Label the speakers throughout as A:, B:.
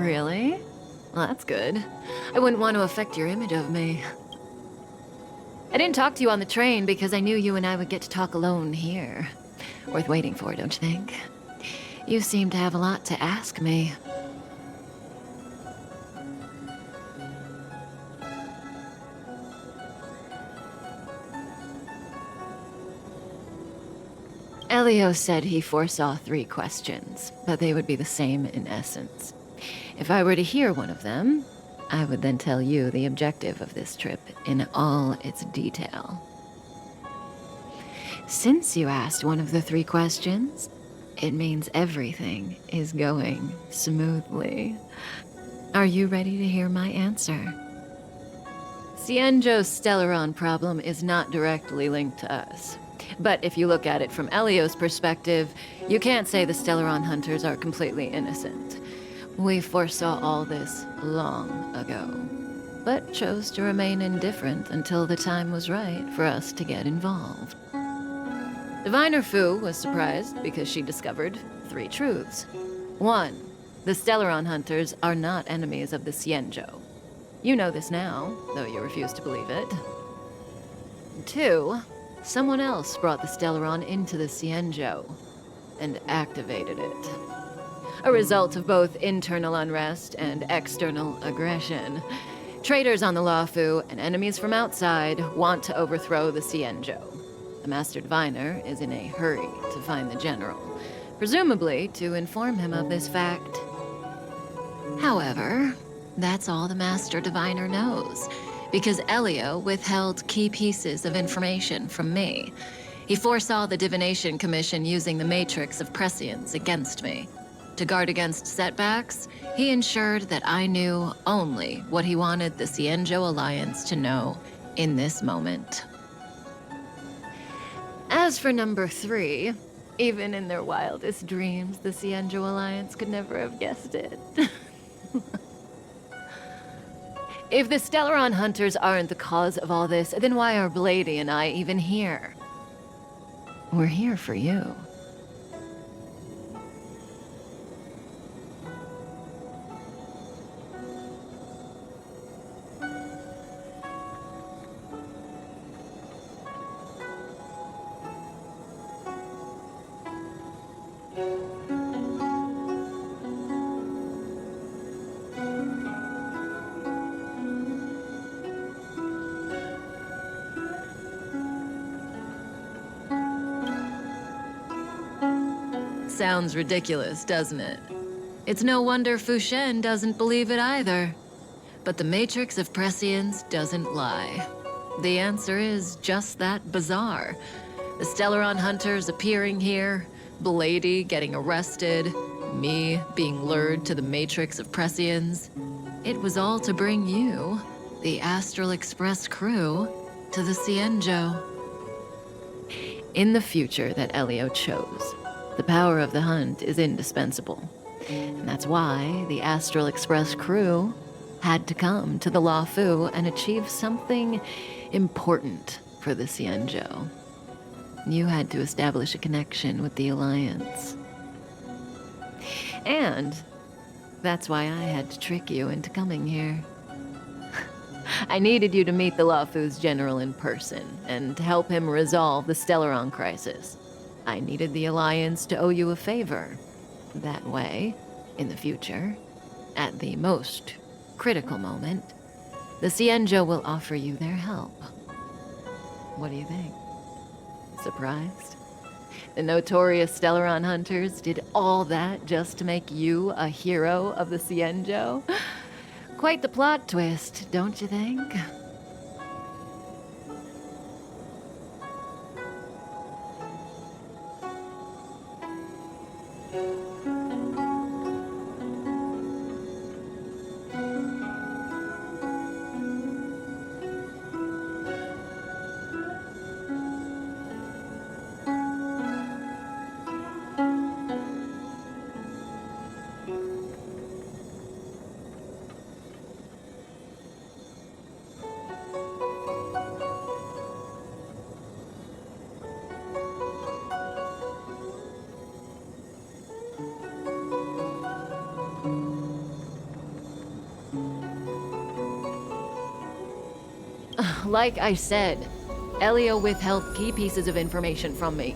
A: Really? Well, that's good. I wouldn't want to affect your image of me. I didn't talk to you on the train because I knew you and I would get to talk alone here. Worth waiting for, don't you think? You seem to have a lot to ask me. Elio said he foresaw 3 questions, but they would be the same in essence. If I were to hear one of them, I would then tell you the objective of this trip in all its detail. Since you asked one of the 3 questions, it means everything is going smoothly. Are you ready to hear my answer? Cienjo's Stellaron problem is not directly linked to us. But if you look at it from Elio's perspective, you can't say the Stellaron hunters are completely innocent. We foresaw all this long ago, but chose to remain indifferent until the time was right for us to get involved. Diviner Fu was surprised because she discovered 3 truths. 1. The Stellaron hunters are not enemies of the Cienjo. You know this now, though you refuse to believe it. 2. Someone else brought the Stellaron into the Cienjo and activated it. A result of both internal unrest and external aggression. Traitors on the Luofu and enemies from outside want to overthrow the Cienjo. The Master Diviner is in a hurry to find the General, presumably to inform him of this fact. However, that's all the Master Diviner knows, because Elio withheld key pieces of information from me. He foresaw the Divination Commission using the matrix of prescience against me. To guard against setbacks, he ensured that I knew only what he wanted the Cienjo Alliance to know in this moment. As for number 3, even in their wildest dreams, the Cienjo Alliance could never have guessed it. If the Stellaron hunters aren't the cause of all this, then why are Blady and I even here? We're here for you. Sounds ridiculous, doesn't it? It's no wonder Fu Shen doesn't believe it either. But the matrix of prescience doesn't lie. The answer is just that bizarre. The Stellaron hunters appearing here, Blady getting arrested, me being lured to the matrix of prescience. It was all to bring you, the Astral Express crew, to the Cienjo. In the future that Elio chose, the power of the hunt is indispensable. And that's why the Astral Express crew had to come to the Luofu and achieve something important for the Cienjo. You had to establish a connection with the Alliance. And that's why I had to trick you into coming here. I needed you to meet the Luofu's general in person and to help him resolve the Stellaron crisis. I needed the Alliance to owe you a favor. That way, in the future, at the most critical moment, the Cienjo will offer you their help. What do you think? Surprised? The notorious Stellaron hunters did all that just to make you a hero of the Cienjo? Quite the plot twist, don't you think? Like I said, Elio withheld key pieces of information from me.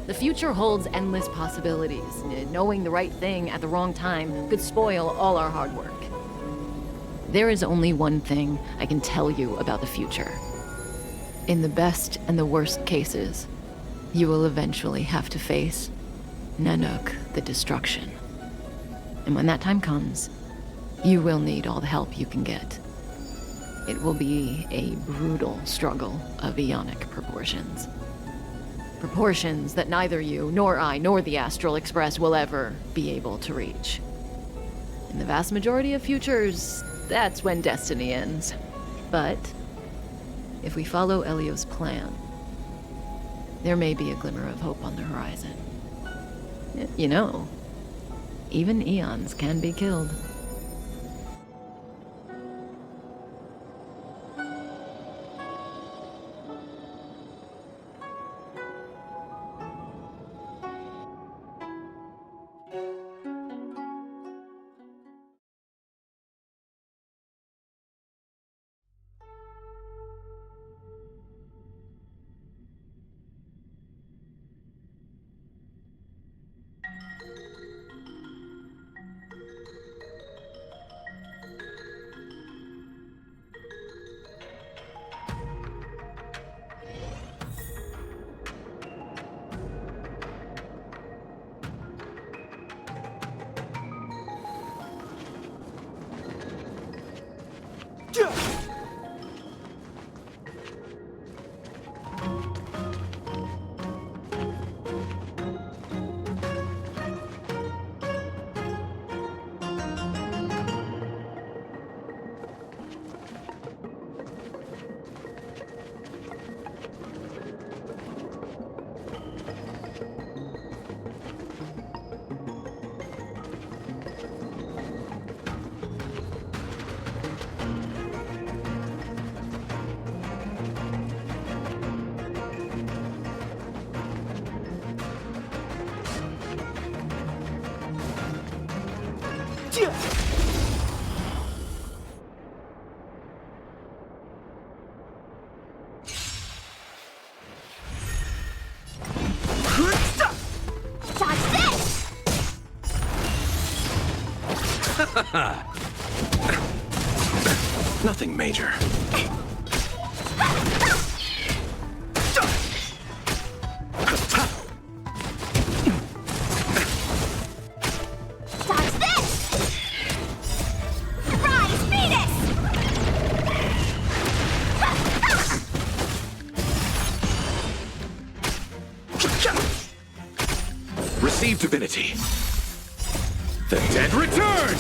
A: The future holds endless possibilities. Knowing the right thing at the wrong time could spoil all our hard work. There is only one thing I can tell you about the future. In the best and the worst cases, you will eventually have to face Nanook, the destruction. And when that time comes, you will need all the help you can get. It will be a brutal struggle of Ionic proportions. Proportions that neither you, nor I, nor the Astral Express will ever be able to reach. In the vast majority of futures, that's when destiny ends. But if we follow Elio's plan, there may be a glimmer of hope on the horizon. You know, even eons can be killed.
B: Nothing major. Receive divinity. The dead return!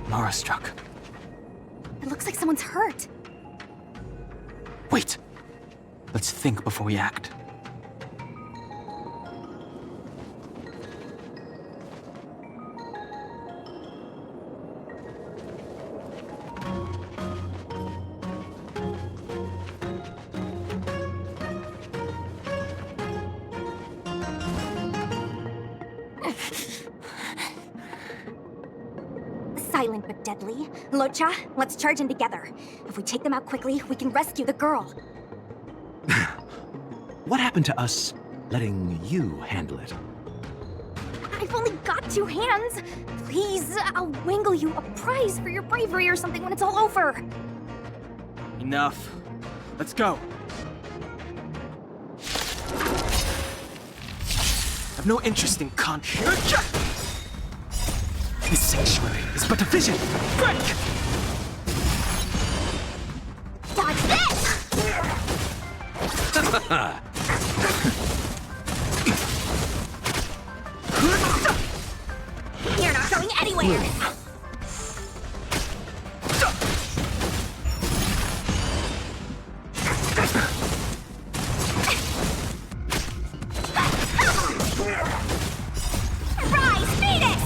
C: Mara struck.
D: It looks like someone's hurt.
C: Wait! Let's think before we act.
D: Silent but deadly. Locha, let's charge in together. If we take them out quickly, we can rescue the girl.
E: What happened to us letting you handle it?
D: I've only got 2 hands. Please, I'll wangle you a prize for your bravery or something when it's all over.
C: Enough. Let's go. I've no interest in This sanctuary is but a vision. Break!
D: Dodge this! You're not going anywhere! Rise, Venus!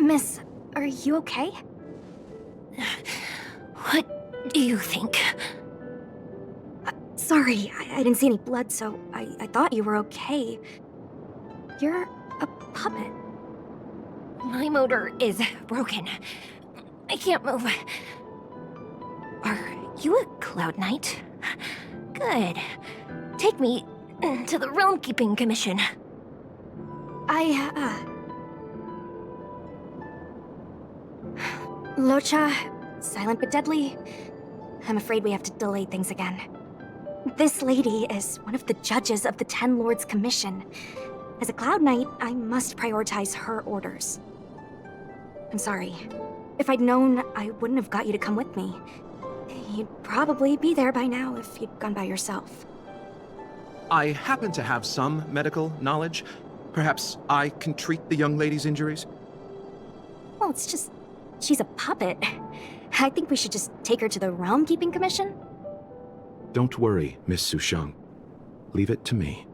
D: Miss, are you okay?
F: What do you think?
D: Sorry, I didn't see any blood, so I thought you were okay. You're a puppet.
F: My motor is broken. I can't move. Are you a Cloud Knight? Good. Take me to the Realm Keeping Commission.
D: Locha, silent but deadly. I'm afraid we have to delay things again. This lady is one of the judges of the Ten Lords Commission. As a Cloud Knight, I must prioritize her orders. I'm sorry. If I'd known, I wouldn't have got you to come with me. You'd probably be there by now if you'd gone by yourself.
B: I happen to have some medical knowledge. Perhaps I can treat the young lady's injuries?
D: Well, it's just... she's a puppet. I think we should just take her to the Realm Keeping Commission.
E: Don't worry, Miss Sushang. Leave it to me.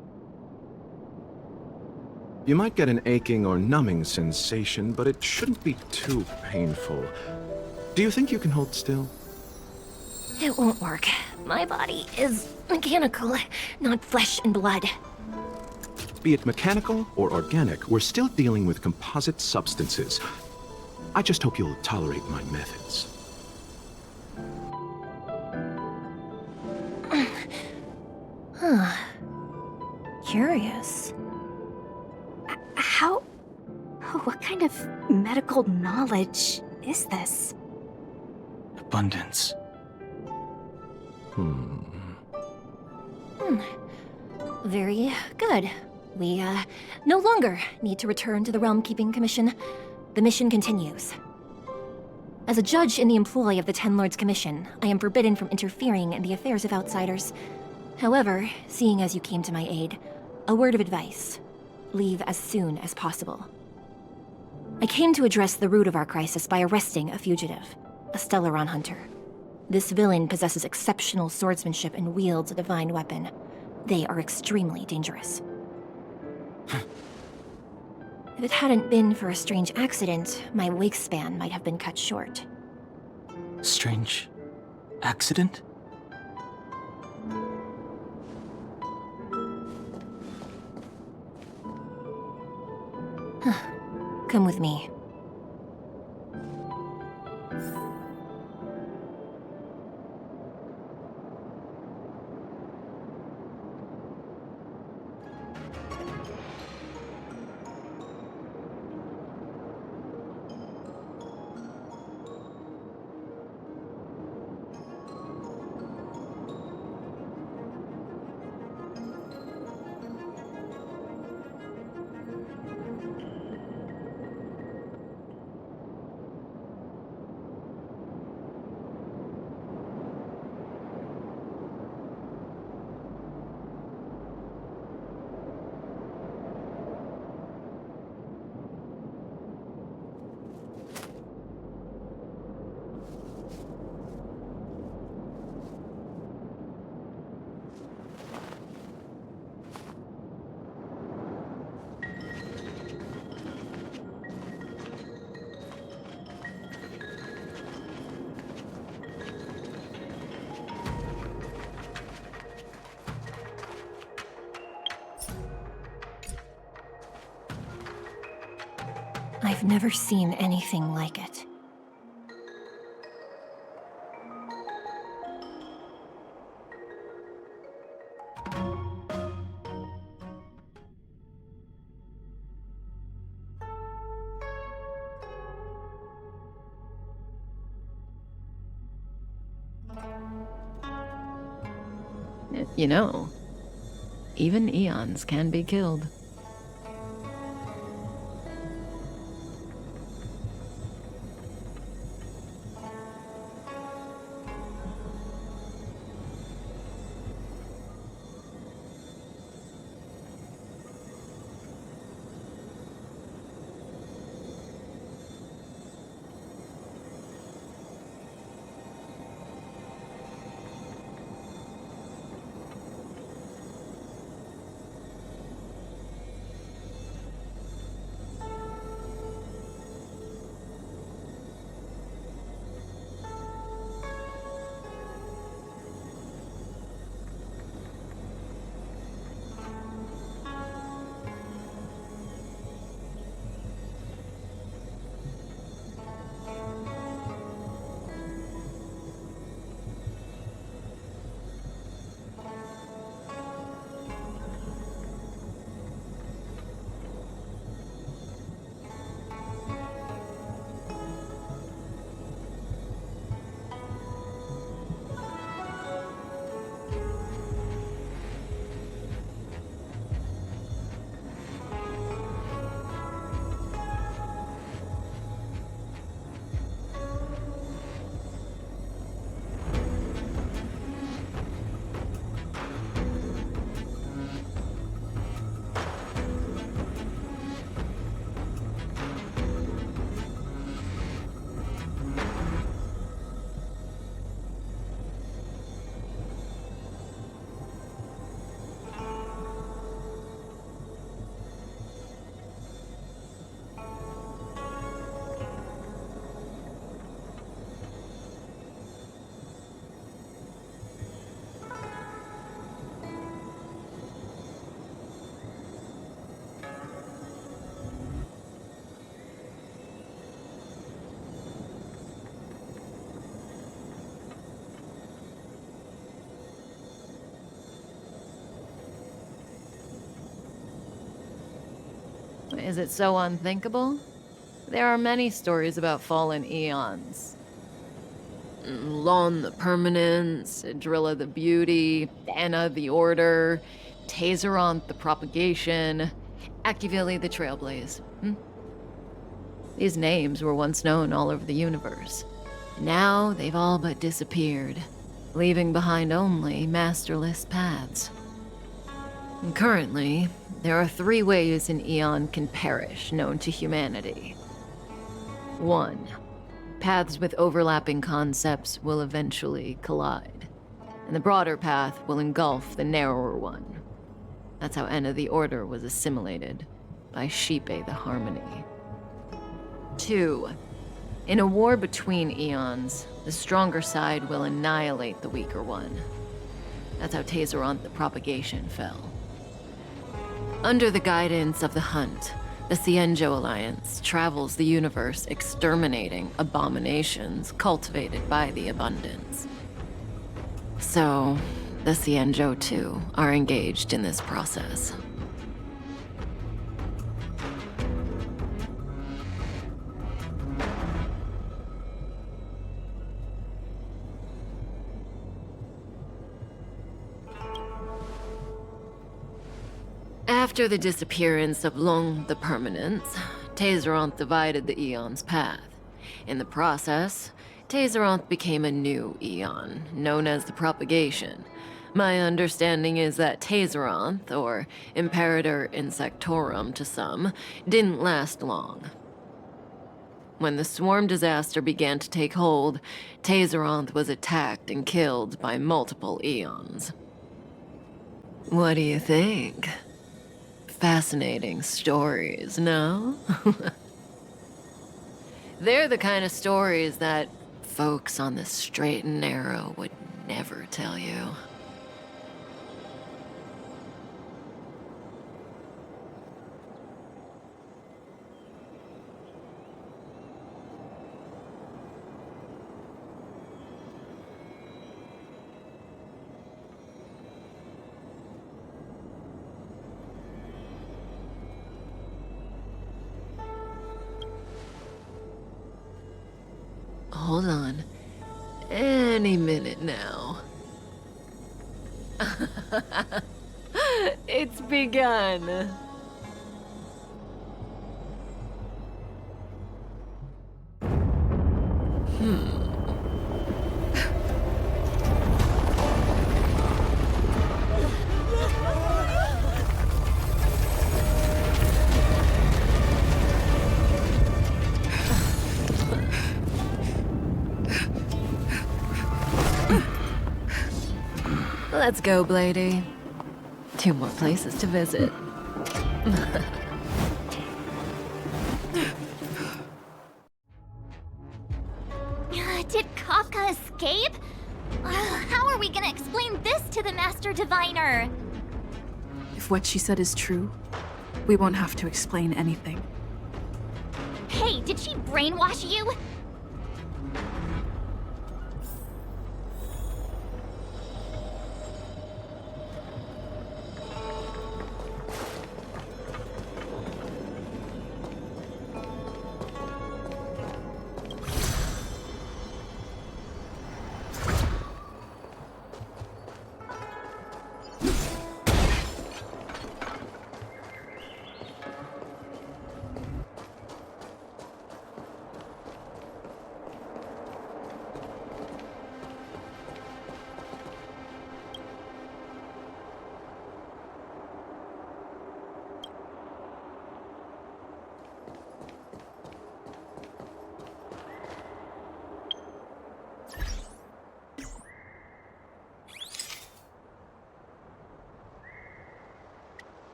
B: You might get an aching or numbing sensation, but it shouldn't be too painful. Do you think you can hold still?
F: It won't work. My body is mechanical, not flesh and blood.
E: Be it mechanical or organic, we're still dealing with composite substances. I just hope you'll tolerate my methods.
F: Curious.
D: How... what kind of medical knowledge is this?
C: Abundance.
F: Very good. We, no longer need to return to the Realm Keeping Commission. The mission continues. As a judge in the employ of the Ten Lords Commission, I am forbidden from interfering in the affairs of outsiders. However, seeing as you came to my aid, a word of advice. Leave as soon as possible. I came to address the root of our crisis by arresting a fugitive, a Stellaron hunter. This villain possesses exceptional swordsmanship and wields a divine weapon. They are extremely dangerous. If it hadn't been for a strange accident, my wingspan might have been cut short.
C: Strange accident?
F: Come with me. I've never seen anything like it.
A: You know, even eons can be killed. Is it so unthinkable? There are many stories about fallen eons. Lon the Permanence, Drilla the Beauty, Anna the Order, Tazeronth the Propagation, Akivili the Trailblaze. These names were once known all over the universe. Now they've all but disappeared, leaving behind only masterless paths. And currently, there are 3 ways an eon can perish known to humanity. 1. Paths with overlapping concepts will eventually collide, and the broader path will engulf the narrower one. That's how Enna the Order was assimilated by Shipe the Harmony. 2. In a war between eons, the stronger side will annihilate the weaker one. That's how Tazeronth the Propagation fell. Under the guidance of the Hunt, the Cienjo Alliance travels the universe exterminating abominations cultivated by the Abundance. So, the Cienjo too are engaged in this process. After the disappearance of Long the Permanence, Tazeronth divided the Eon's path. In the process, Tazeronth became a new Eon, known as the Propagation. My understanding is that Tazeronth, or Imperator Insectorum to some, didn't last long. When the swarm disaster began to take hold, Tazeronth was attacked and killed by multiple Eons. What do you think? Fascinating stories, no? They're the kind of stories that folks on the straight and narrow would never tell you. Hold on. Any minute now. It's begun. Let's go, Blady. 2 more places to visit.
G: Did Kafka escape? How are we gonna explain this to the Master Diviner?
H: If what she said is true, we won't have to explain anything.
G: Hey, did she brainwash you?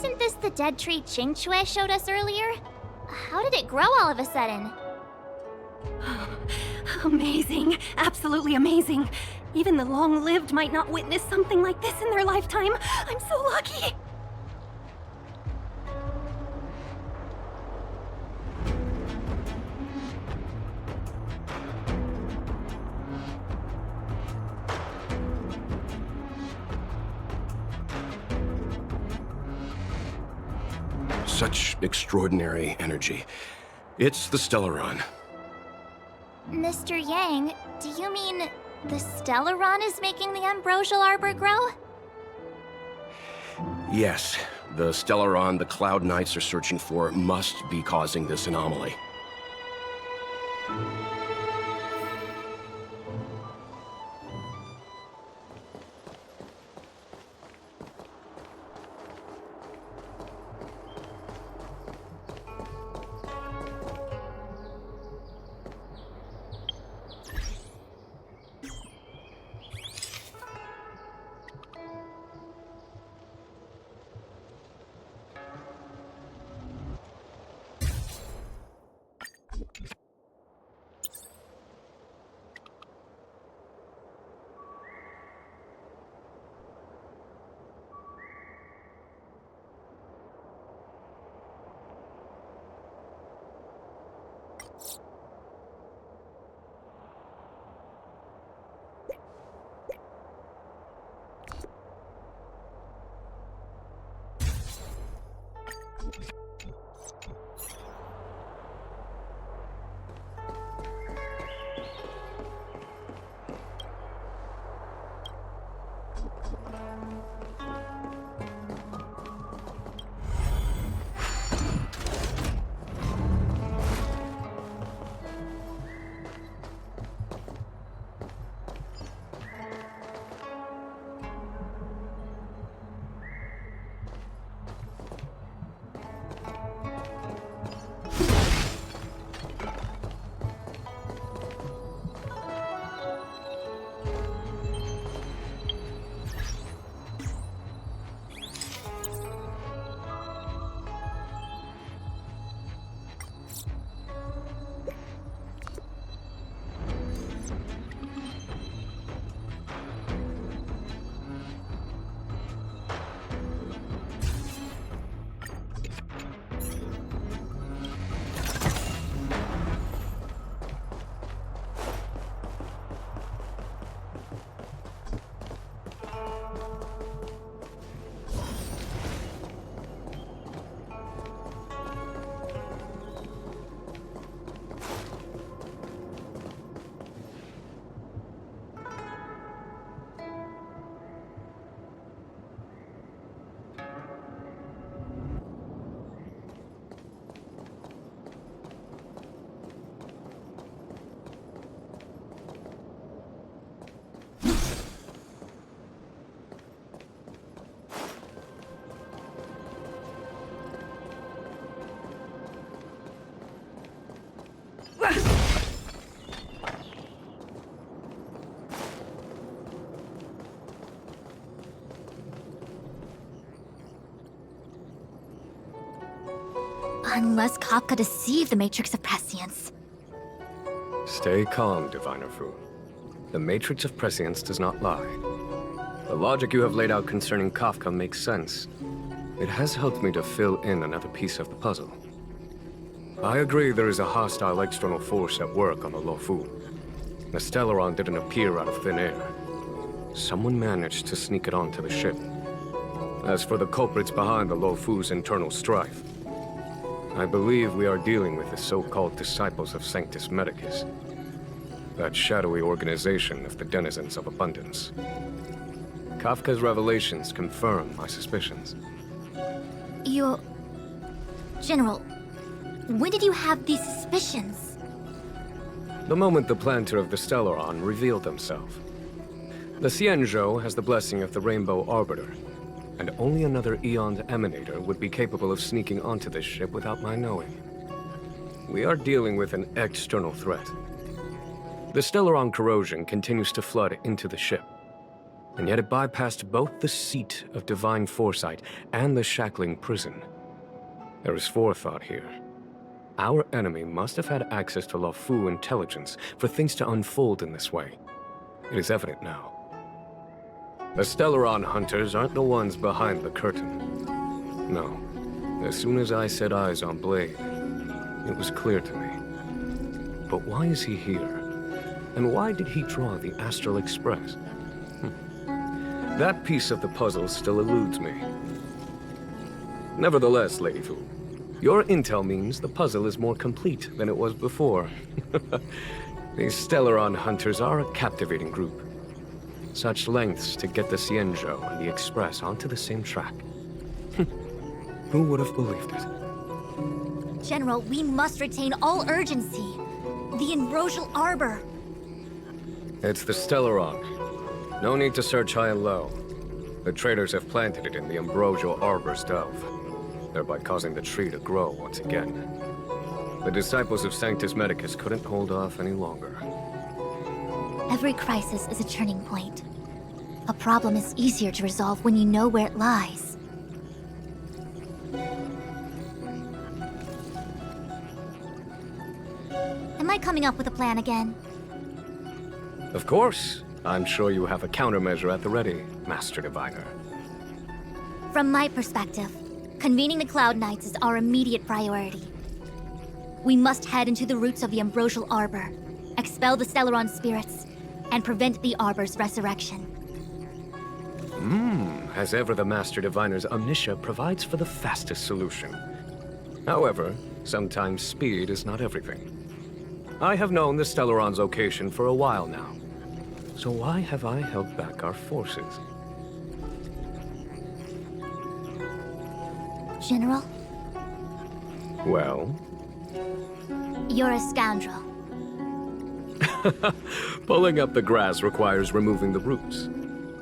G: Isn't this the dead tree Qingque showed us earlier? How did it grow all of a sudden?
F: Amazing. Absolutely amazing. Even the long-lived might not witness something like this in their lifetime. I'm so lucky.
E: Such extraordinary energy. It's the Stellaron.
G: Mr. Yang, do you mean the Stellaron is making the ambrosial arbor grow?
E: Yes, the Stellaron the Cloud Knights are searching for must be causing this anomaly.
G: Unless Kafka deceived the Matrix of Prescience.
I: Stay calm, Diviner Fu. The Matrix of Prescience does not lie. The logic you have laid out concerning Kafka makes sense. It has helped me to fill in another piece of the puzzle. I agree there is a hostile external force at work on the Luofu. The Stellaron didn't appear out of thin air. Someone managed to sneak it onto the ship. As for the culprits behind the Luofu's internal strife, I believe we are dealing with the so-called Disciples of Sanctus Medicus. That shadowy organization of the denizens of abundance. Kafka's revelations confirm my suspicions.
G: General, when did you have these suspicions?
I: The moment the planter of the Stellaron revealed himself. The Xianzhou has the blessing of the Rainbow Arbiter, and only another Eon's Emanator would be capable of sneaking onto this ship without my knowing. We are dealing with an external threat. The Stellaron corrosion continues to flood into the ship. and yet it bypassed both the seat of divine foresight and the shackling prison. There is forethought here. Our enemy must have had access to Luofu intelligence for things to unfold in this way. It is evident now. The Stellaron hunters aren't the ones behind the curtain. No. As soon as I set eyes on Blade, it was clear to me. But why is he here? And why did he draw the Astral Express? That piece of the puzzle still eludes me. Nevertheless, Lady Fu, your intel means the puzzle is more complete than it was before. These Stellaron hunters are a captivating group. Such lengths to get the Xianzhou and the Express onto the same track. Who would have believed it?
G: General, we must retain all urgency. The Ambrosial Arbor.
I: It's the Stellaron. No need to search high and low. The traders have planted it in the Ambrosial Arbor's delve, thereby causing the tree to grow once again. The disciples of Sanctus Medicus couldn't hold off any longer.
G: Every crisis is a turning point. A problem is easier to resolve when you know where it lies. Am I coming up with a plan again?
I: Of course. I'm sure you have a countermeasure at the ready, Master Diviner.
G: From my perspective, convening the Cloud Knights is our immediate priority. We must head into the roots of the Ambrosial Arbor, expel the Stellaron spirits, and prevent the Arbor's resurrection.
I: As ever, the Master Diviner's omniscia provides for the fastest solution. However, sometimes speed is not everything. I have known the Stellaron's location for a while now. So why have I held back our forces?
G: General?
I: Well?
G: You're a scoundrel.
I: Pulling up the grass requires removing the roots.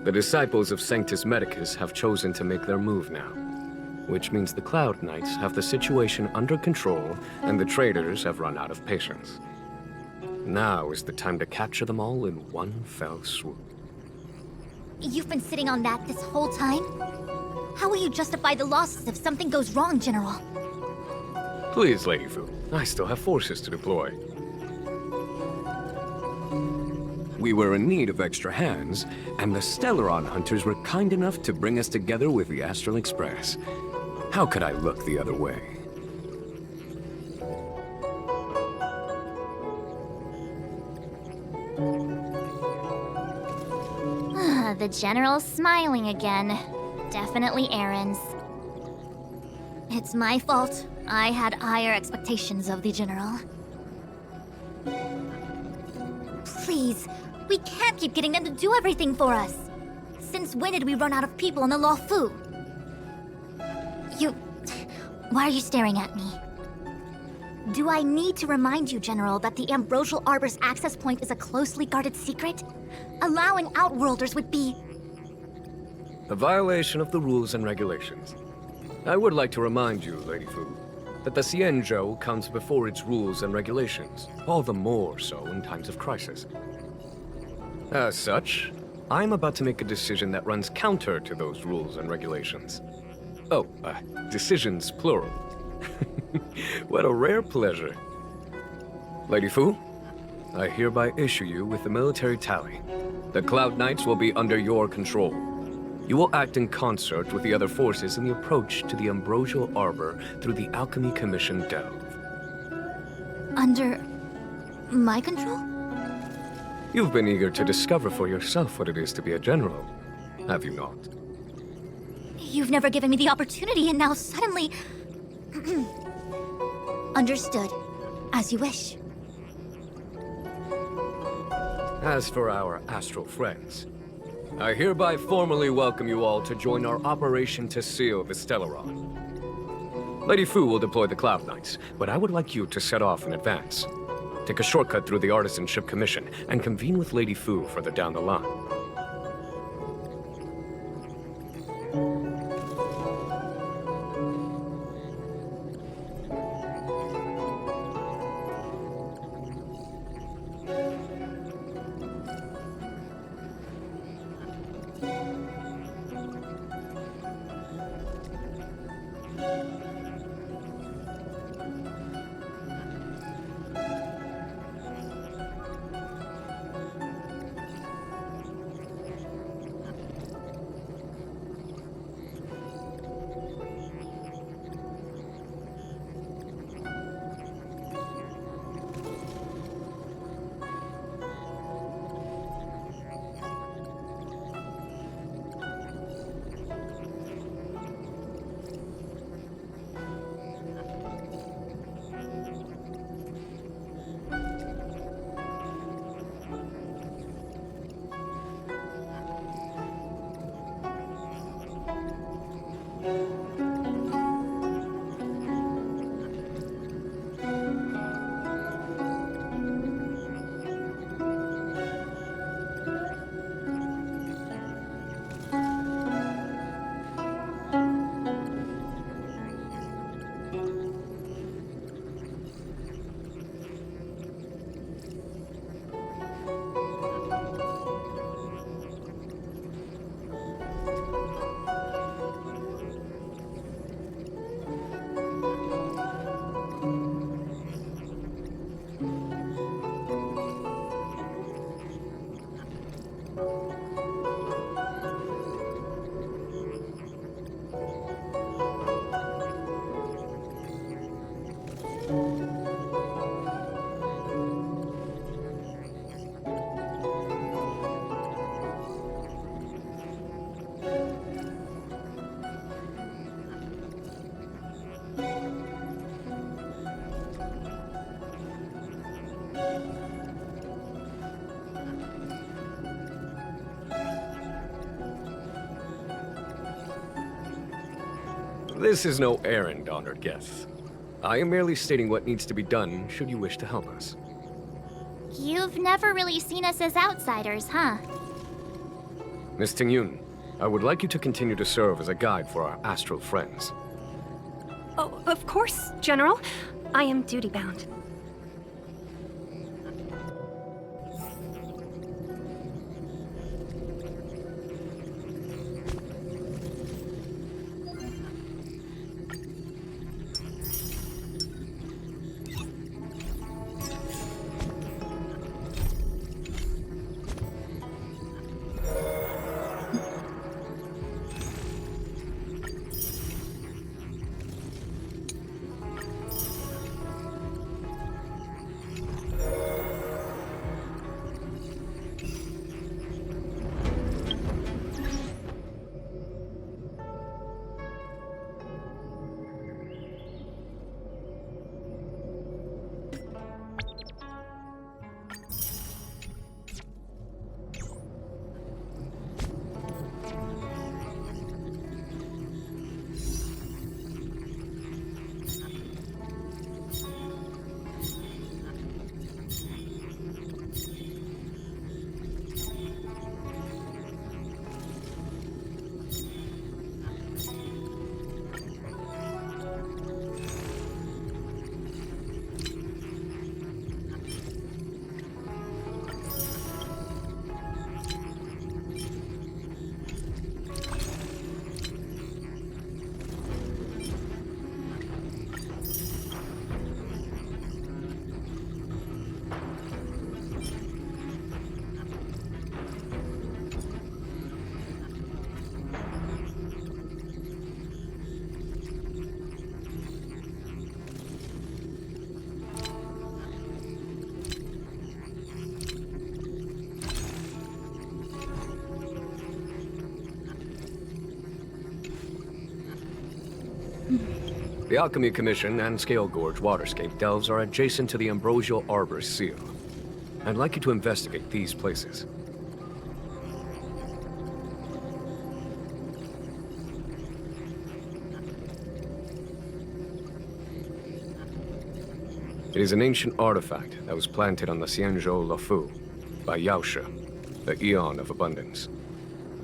I: The disciples of Sanctus Medicus have chosen to make their move now, which means the Cloud Knights have the situation under control and the traders have run out of patience. Now is the time to capture them all in one fell swoop.
G: You've been sitting on that this whole time? How will you justify the losses if something goes wrong, General?
I: Please, Lady Fu, I still have forces to deploy. We were in need of extra hands, and the Stellaron hunters were kind enough to bring us together with the Astral Express. How could I look the other way?
G: The General's smiling again. Definitely Aaron's. It's my fault. I had higher expectations of the General. Please, we can't keep getting them to do everything for us. Since when did we run out of people in the Luofu? Why are you staring at me? Do I need to remind you, General, that the Ambrosial Arbor's access point is a closely guarded secret? Allowing Outworlders would be...
I: A violation of the rules and regulations. I would like to remind you, Lady Fu, that the Xianzhou comes before its rules and regulations, all the more so in times of crisis. As such, I'm about to make a decision that runs counter to those rules and regulations. Oh, decisions plural. What a rare pleasure. Lady Fu, I hereby issue you with the military tally. The Cloud Knights will be under your control. You will act in concert with the other forces in the approach to the Ambrosial Arbor through the Alchemy Commission delve.
G: Under... my control?
I: You've been eager to discover for yourself what it is to be a general, have you not?
G: You've never given me the opportunity, and now suddenly... Understood. As you wish.
I: As for our astral friends, I hereby formally welcome you all to join our operation to seal the Stellaron. Lady Fu will deploy the Cloud Knights, but I would like you to set off in advance. Take a shortcut through the Artisanship Commission and convene with Lady Fu further down the line. This is no errand, honored guests. I am merely stating what needs to be done should you wish to help us.
G: You've never really seen us as outsiders, huh?
I: Miss Tingyun, I would like you to continue to serve as a guide for our astral friends.
J: Oh, of course, General. I am duty-bound.
I: The Alchemy Commission and Scale Gorge Waterscape delves are adjacent to the Ambrosial Arbor Seal. I'd like you to investigate these places. It is an ancient artifact that was planted on the Xianzhou Luofu by Yaoshe, the Eon of Abundance.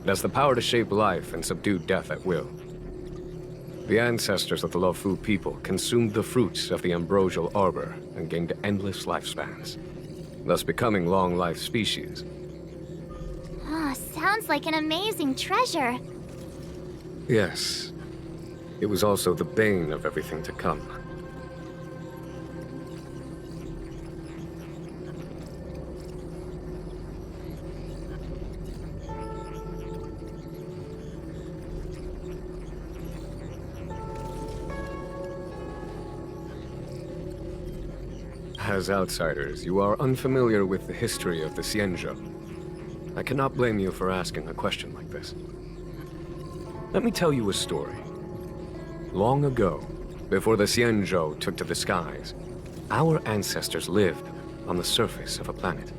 I: It has the power to shape life and subdue death at will. The ancestors of the Luofu people consumed the fruits of the Ambrosial Arbor and gained endless lifespans, thus becoming long-life species.
G: Ah, sounds like an amazing treasure.
I: Yes. It was also the bane of everything to come. As outsiders, you are unfamiliar with the history of the Xianzhou. I cannot blame you for asking a question like this. Let me tell you a story. Long ago, before the Xianzhou took to the skies, our ancestors lived on the surface of a planet.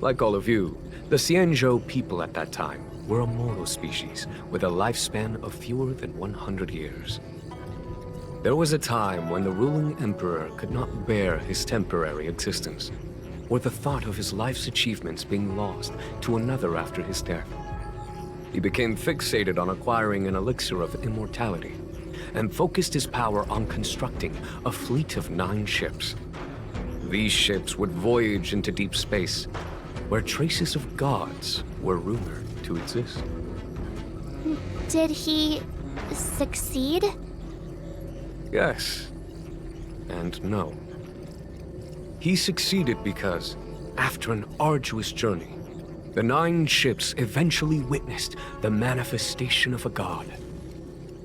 I: Like all of you, the Xianzhou people at that time were a mortal species with a lifespan of fewer than 100 years. There was a time when the ruling emperor could not bear his temporary existence, or the thought of his life's achievements being lost to another after his death. He became fixated on acquiring an elixir of immortality, and focused his power on constructing a fleet of 9 ships. These ships would voyage into deep space, where traces of gods were rumored to exist.
G: Did he succeed?
I: Yes, and no. He succeeded because, after an arduous journey, the 9 ships eventually witnessed the manifestation of a god.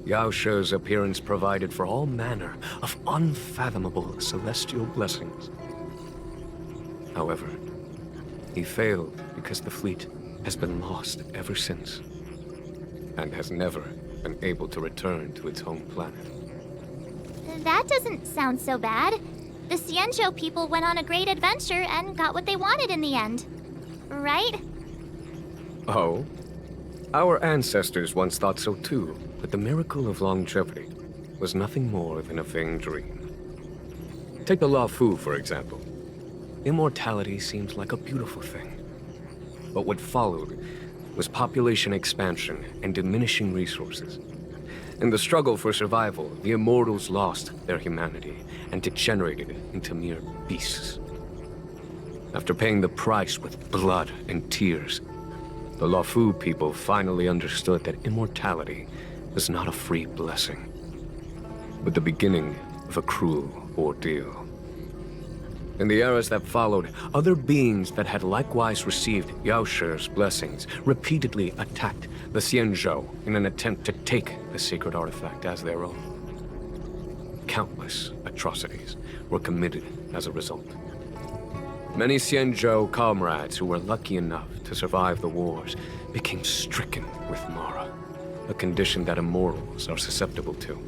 I: Yaoshe's appearance provided for all manner of unfathomable celestial blessings. However, he failed because the fleet has been lost ever since, and has never been able to return to its home planet.
G: That doesn't sound so bad. The Xianzhou people went on a great adventure and got what they wanted in the end. Right?
I: Oh? Our ancestors once thought so too, but the miracle of longevity was nothing more than a vain dream. Take the Lao Fu, for example. Immortality seemed like a beautiful thing. But what followed was population expansion and diminishing resources. In the struggle for survival, the immortals lost their humanity and degenerated into mere beasts. After paying the price with blood and tears, the Lao Fu people finally understood that immortality was not a free blessing, but the beginning of a cruel ordeal. In the eras that followed, other beings that had likewise received Yao Shi's blessings repeatedly attacked the Xianzhou in an attempt to take the sacred artifact as their own. Countless atrocities were committed as a result. Many Xianzhou comrades who were lucky enough to survive the wars became stricken with Mara, a condition that immortals are susceptible to.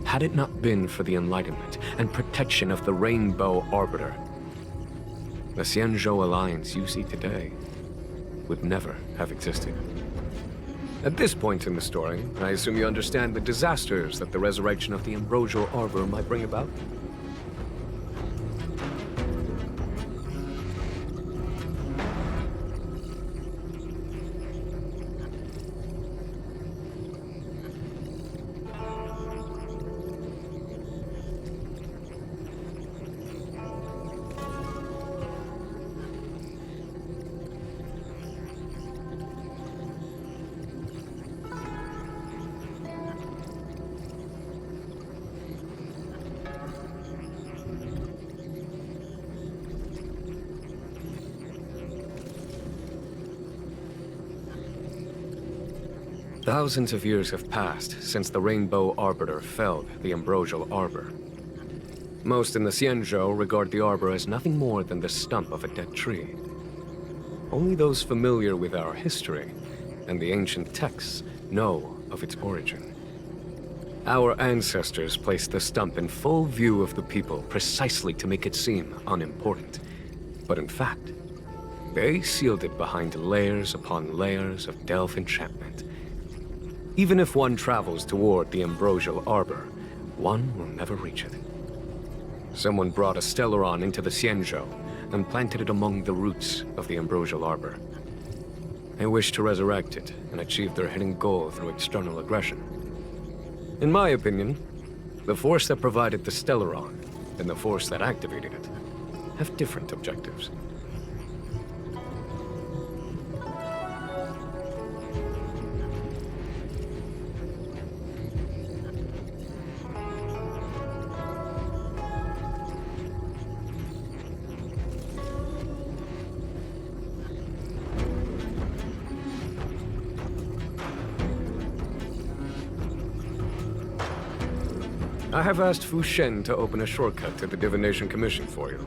I: Had it not been for the enlightenment and protection of the Rainbow Arbiter, the Xianzhou alliance you see today would never have existed. At this point in the story, I assume you understand the disasters that the resurrection of the Ambrosial Arbor might bring about? Thousands of years have passed since the Rainbow Arbiter felled the Ambrosial Arbor. Most in the Xianzhou regard the arbor as nothing more than the stump of a dead tree. Only those familiar with our history and the ancient texts know of its origin. Our ancestors placed the stump in full view of the people precisely to make it seem unimportant. But in fact, they sealed it behind layers upon layers of delve enchantment. Even if one travels toward the Ambrosial Arbor, one will never reach it. Someone brought a Stellaron into the Xianzhou and planted it among the roots of the Ambrosial Arbor. They wish to resurrect it and achieve their hidden goal through external aggression. In my opinion, the force that provided the Stellaron and the force that activated it have different objectives. I have asked Fu Shen to open a shortcut to the Divination Commission for you.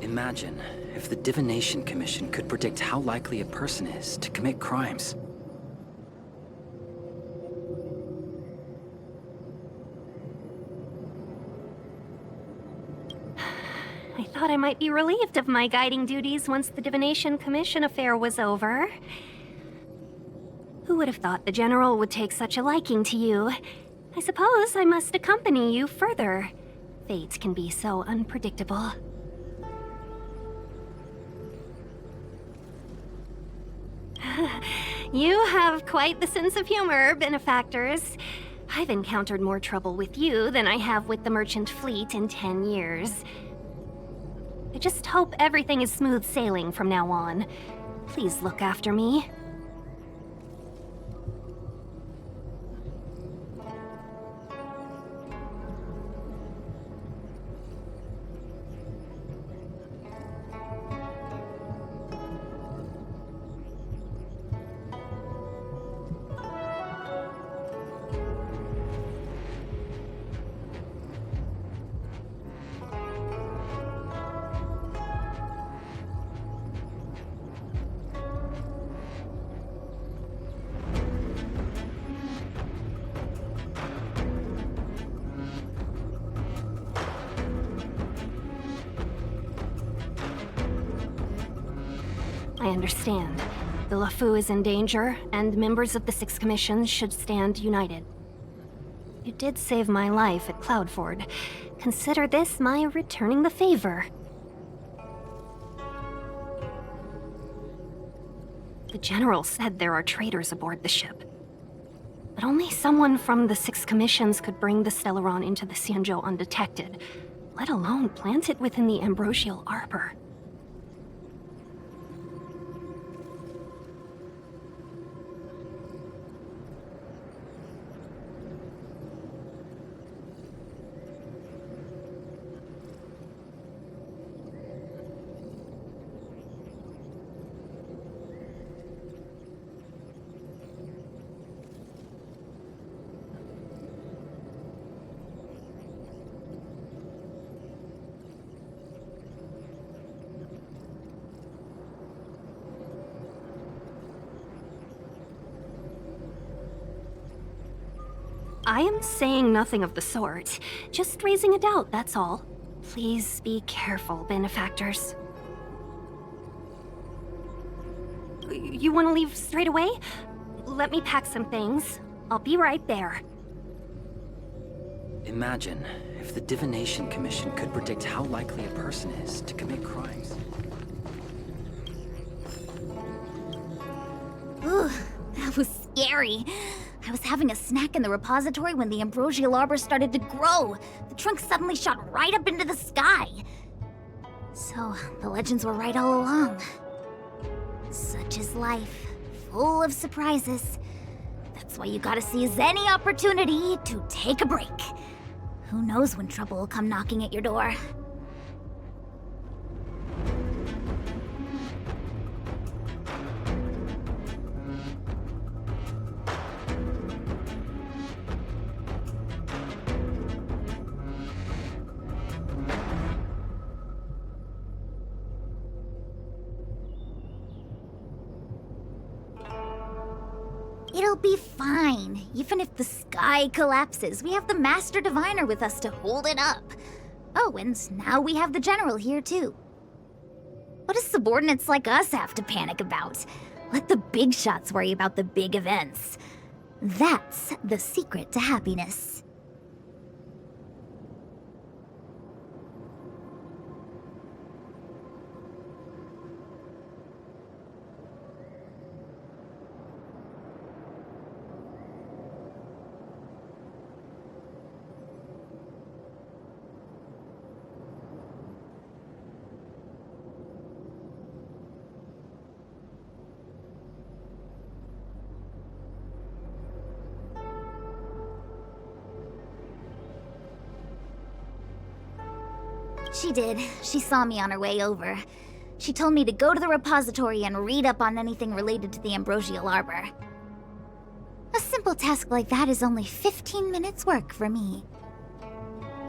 C: Imagine if the Divination Commission could predict how likely a person is to commit crimes.
J: I thought I might be relieved of my guiding duties once the Divination Commission affair was over. Who would have thought the General would take such a liking to you? I suppose I must accompany you further. Fate can be so unpredictable. You have quite the sense of humor, benefactors. I've encountered more trouble with you than I have with the merchant fleet in 10 years. I just hope everything is smooth sailing from now on. Please look after me. I understand. The LeFou is in danger, and members of the Sixth Commission should stand united. You did save my life at Cloudford. Consider this my returning the favor. The General said there are traitors aboard the ship. But only someone from the Six Commissions could bring the Stellaron into the Xianzhou undetected, let alone plant it within the ambrosial arbor. I am saying nothing of the sort. Just raising a doubt, that's all. Please be careful, benefactors. You want to leave straight away? Let me pack some things. I'll be right there.
C: Imagine if the Divination Commission could predict how likely a person is to commit crimes.
G: Ooh, that was scary. I was having a snack in the repository when the ambrosial arbor started to grow. The trunk suddenly shot right up into the sky. So, the legends were right all along. Such is life, full of surprises. That's why you gotta seize any opportunity to take a break. Who knows when trouble will come knocking at your door. It'll be fine. Even if the sky collapses, we have the Master Diviner with us to hold it up. Oh, and now we have the General here too. What do subordinates like us have to panic about? Let the big shots worry about the big events. That's the secret to happiness. She did. She saw me on her way over. She told me to go to the repository and read up on anything related to the ambrosial arbor. A simple task like that is only 15 minutes work for me.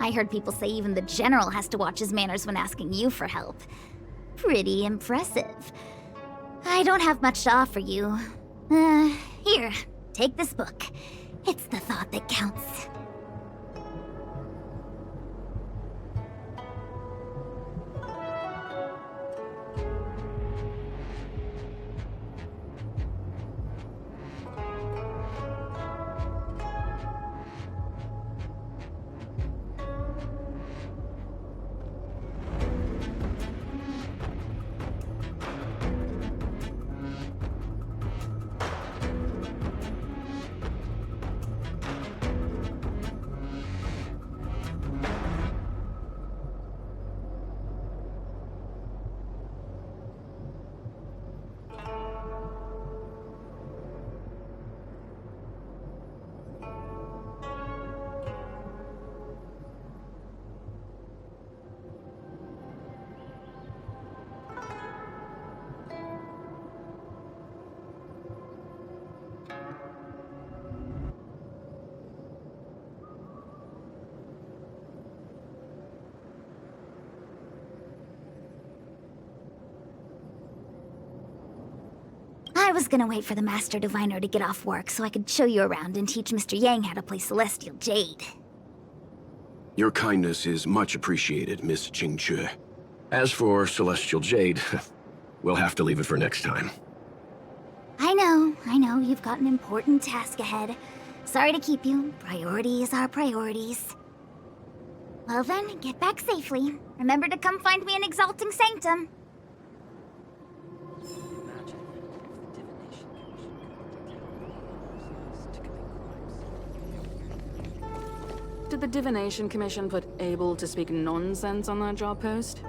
G: I heard people say even the General has to watch his manners when asking you for help. Pretty impressive. I don't have much to offer you. Here, take this book. It's the thought that counts. I was gonna wait for the Master Diviner to get off work so I could show you around and teach Mr. Yang how to play Celestial Jade.
K: Your kindness is much appreciated, Miss Qingque. As for Celestial Jade, We'll have to leave it for next time.
G: I know, you've got an important task ahead. Sorry to keep you. Priorities are priorities. Well then, get back safely. Remember to come find me in Exalting Sanctum.
H: Did the Divination Commission put able to speak nonsense on that job post?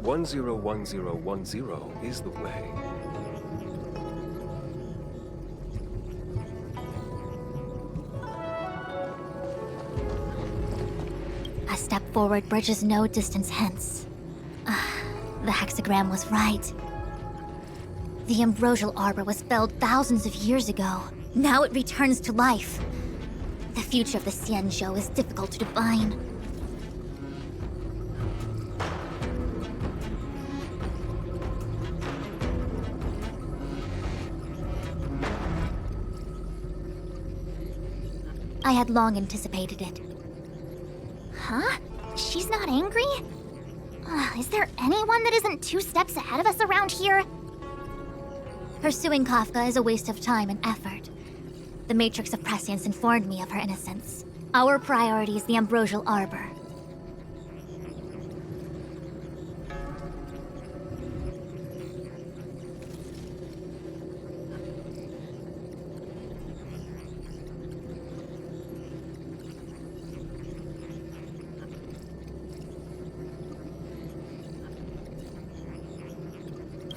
I: One zero 101010 is the way.
G: A step forward bridges no distance hence. The hexagram was right. The ambrosial arbor was felled thousands of years ago. Now it returns to life. The future of the Xianzhou is difficult to define. I had long anticipated it. Huh? She's not angry? Is there anyone that isn't 2 steps ahead of us around here? Pursuing Kafka is a waste of time and effort. The Matrix of Prescience informed me of her innocence. Our priority is the ambrosial arbor.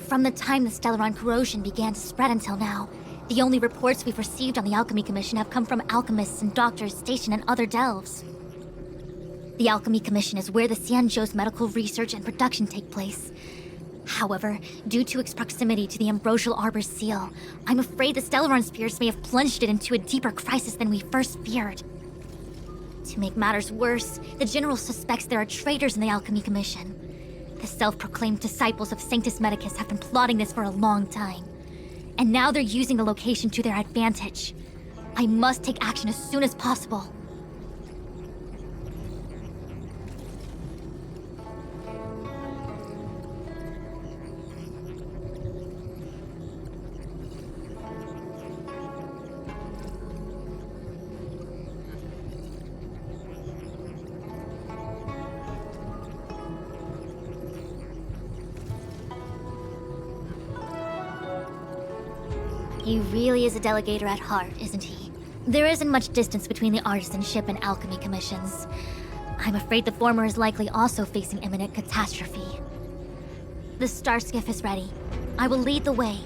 G: From the time the Stellaron corrosion began to spread until now, the only reports we've received on the Alchemy Commission have come from alchemists and doctors stationed in other delves. The Alchemy Commission is where the Xianzhou's medical research and production take place. However, due to its proximity to the ambrosial arbor's seal, I'm afraid the Stellaron spirits may have plunged it into a deeper crisis than we first feared. To make matters worse, the General suspects there are traitors in the Alchemy Commission. The self-proclaimed disciples of Sanctus Medicus have been plotting this for a long time. And now they're using the location to their advantage. I must take action as soon as possible. He really is a delegator at heart, isn't he? There isn't much distance between the artisanship and alchemy commissions. I'm afraid the former is likely also facing imminent catastrophe. The star skiff is ready. I will lead the way.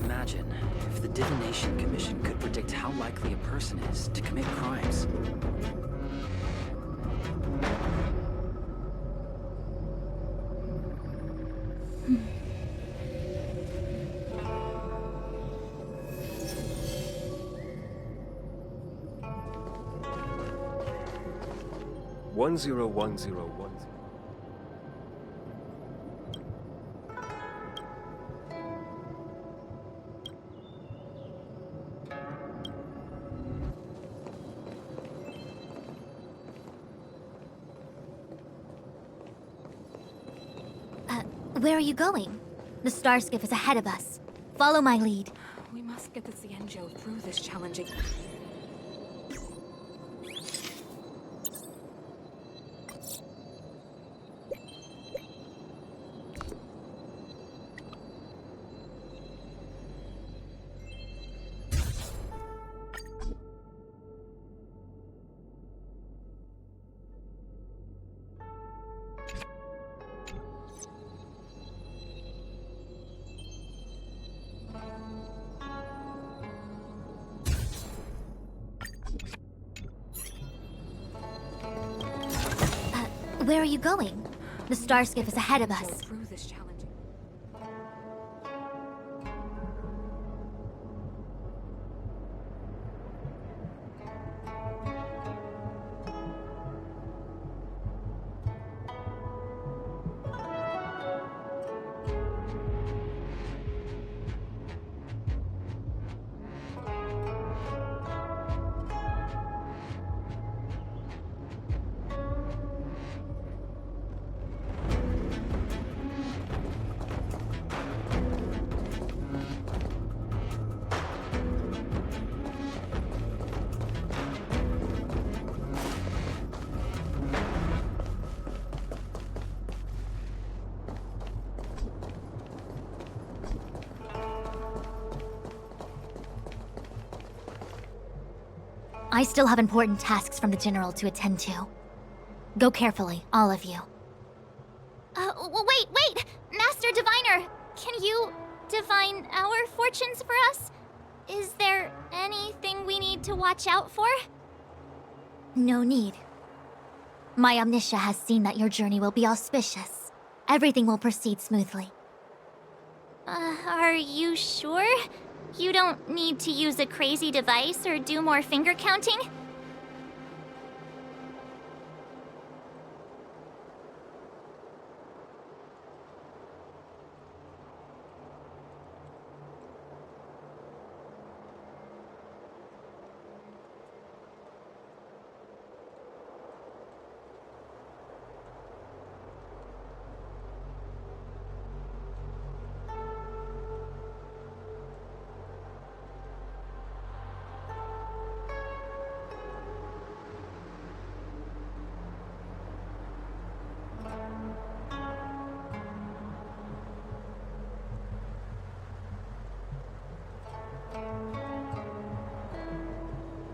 C: Imagine if the Divination Commission could predict how likely a person is to commit crimes.
I: One zero 1010.
G: Where are you going? The star skiff is ahead of us. Follow my lead.
H: We must get the Xianzhou through this challenging...
G: Where are you going? The star skiff is ahead of us.
H: Through this challenging...
G: I still have important tasks from the General to attend to. Go carefully, all of you.
L: Wait! Master Diviner! Can you divine our fortunes for us? Is there anything we need to watch out for?
G: No need. My Omniscia has seen that your journey will be auspicious. Everything will proceed smoothly.
L: Are you sure? You don't need to use a crazy device or do more finger counting?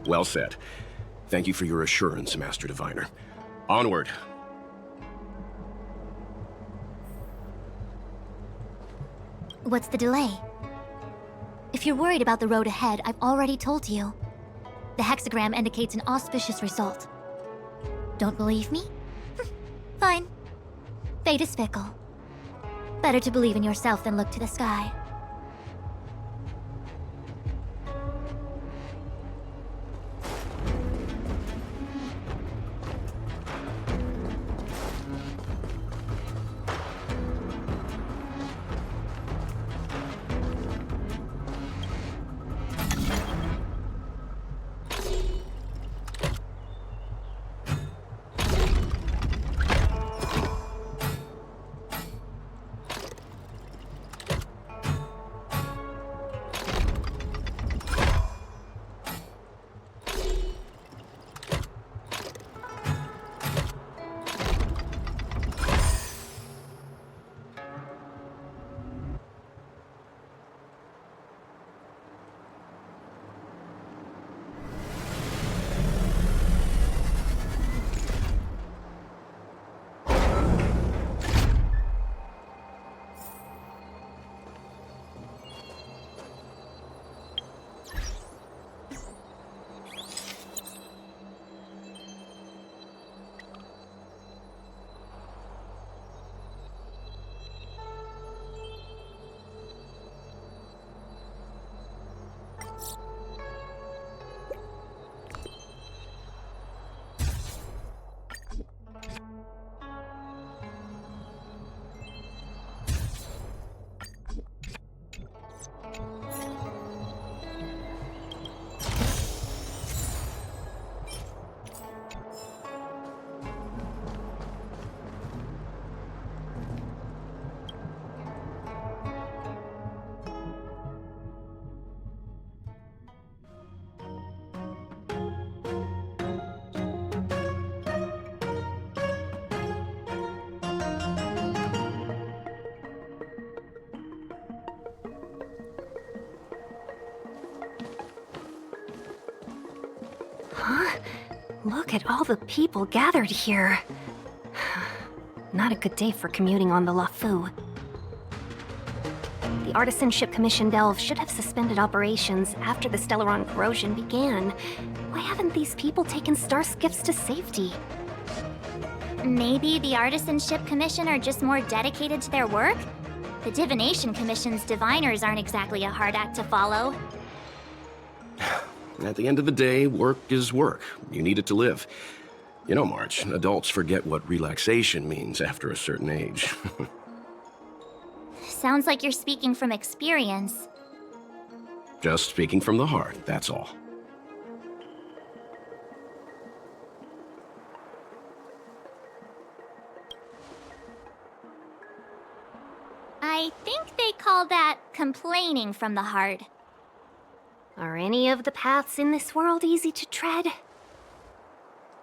K: Well said. Thank you for your assurance, Master Diviner. Onward.
G: What's the delay? If you're worried about the road ahead, I've already told you. The hexagram indicates an auspicious result. Don't believe me? Fine. Fate is fickle. Better to believe in yourself than look to the sky.
J: Huh? Look at all the people gathered here. Not a good day for commuting on the LaFu. The Artisanship Commission Delve should have suspended operations after the Stellaron corrosion began. Why haven't these people taken star skiffs to safety?
L: Maybe the Artisanship Commission are just more dedicated to their work? The Divination Commission's diviners aren't exactly a hard act to follow.
K: At the end of the day, work is work. You need it to live. You know, March, adults forget what relaxation means after a certain age.
L: Sounds like you're speaking from experience.
K: Just speaking from the heart, that's all.
L: I think they call that complaining from the heart.
J: Are any of the paths in this world easy to tread?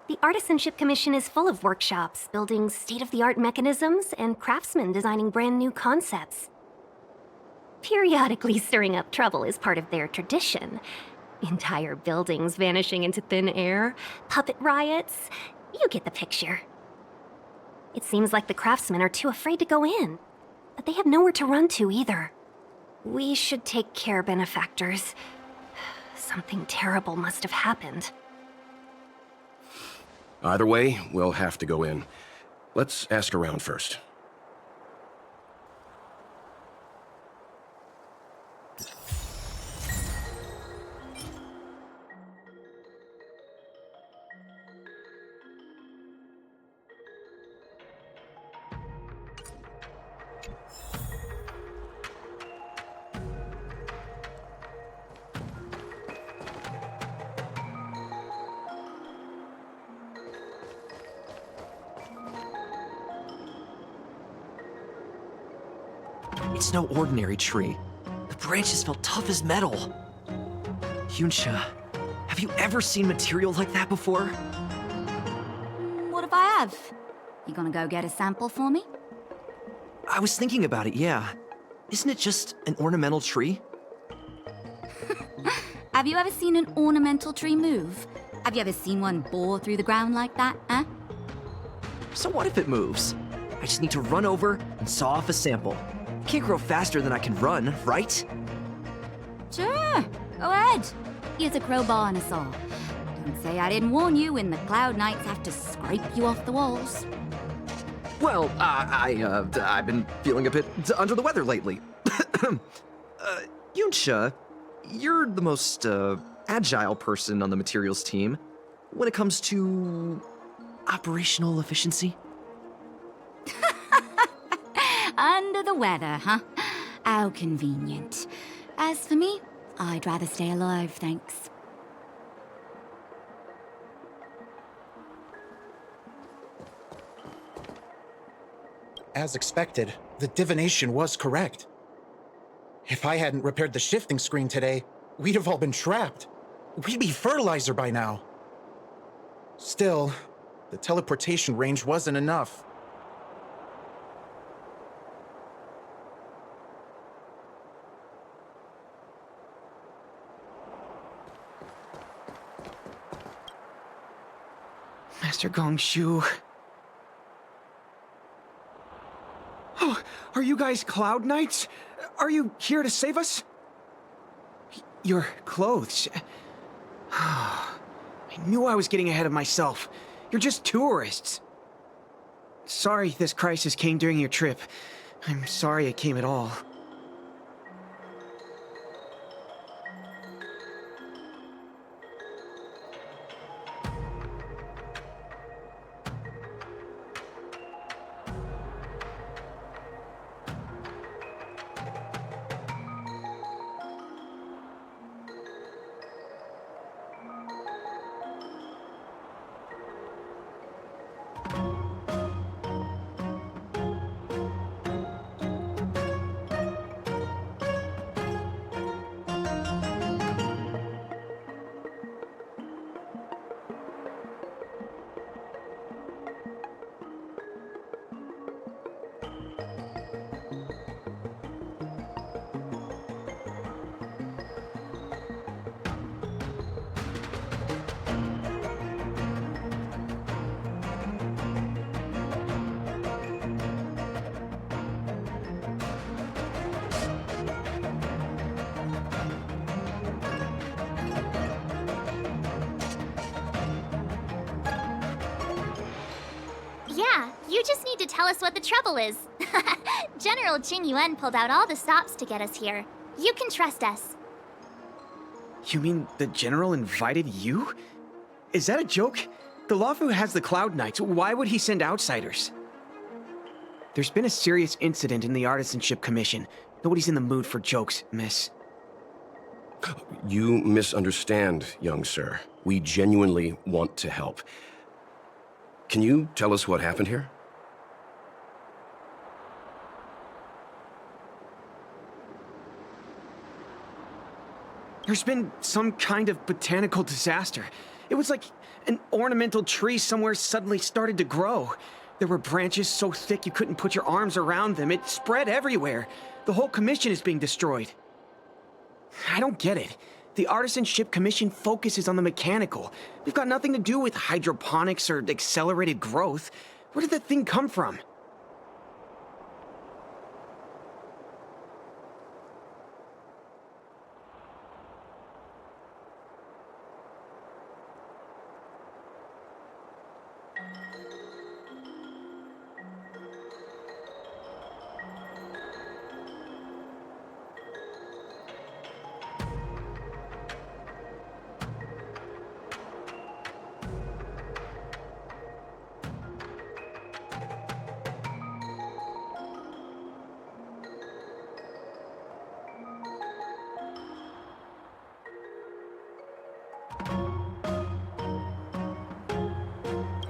J: The Artisanship Commission is full of workshops, building state-of-the-art mechanisms, and craftsmen designing brand new concepts. Periodically stirring up trouble is part of their tradition. Entire buildings vanishing into thin air, puppet riots. You get the picture. It seems like the craftsmen are too afraid to go in, but they have nowhere to run to either. We should take care, benefactors. Something terrible must have happened.
K: Either way, we'll have to go in. Let's ask around first.
M: It's no ordinary tree. The branches felt tough as metal. Yunsha, have you ever seen material like that before?
N: What if I have? You gonna go get a sample for me?
M: I was thinking about it, yeah. Isn't it just an ornamental tree?
N: Have you ever seen an ornamental tree move? Have you ever seen one bore through the ground like that, huh?
M: So what if it moves? I just need to run over and saw off a sample. Can't grow faster than I can run, right?
N: Sure, go ahead. Here's a crowbar and a saw. Don't say I didn't warn you when the Cloud Knights have to scrape you off the walls.
M: Well, I've been feeling a bit under the weather lately. Yunsha, you're the most agile person on the materials team when it comes to operational efficiency.
N: Under the weather, huh? How convenient. As for me, I'd rather stay alive, thanks.
O: As expected, the divination was correct. If I hadn't repaired the shifting screen today, we'd have all been trapped. We'd be fertilizer by now. Still, the teleportation range wasn't enough.
P: Master Gongshu. Oh, are you guys Cloud Knights? Are you here to save us? Your clothes. I knew I was getting ahead of myself. You're just tourists. Sorry this crisis came during your trip. I'm sorry it came at all.
L: Yeah, you just need to tell us what the trouble is. General Jing Yuan pulled out all the stops to get us here. You can trust us.
P: You mean the General invited you? Is that a joke? The Luofu has the Cloud Knights. Why would he send outsiders? There's been a serious incident in the Artisanship Commission. Nobody's in the mood for jokes, miss.
K: You misunderstand, young sir. We genuinely want to help. Can you tell us what happened here?
P: There's been some kind of botanical disaster. It was like an ornamental tree somewhere suddenly started to grow. There were branches so thick you couldn't put your arms around them. It spread everywhere. The whole commission is being destroyed. I don't get it. The Artisan Ship Commission focuses on the mechanical. We've got nothing to do with hydroponics or accelerated growth. Where did that thing come from?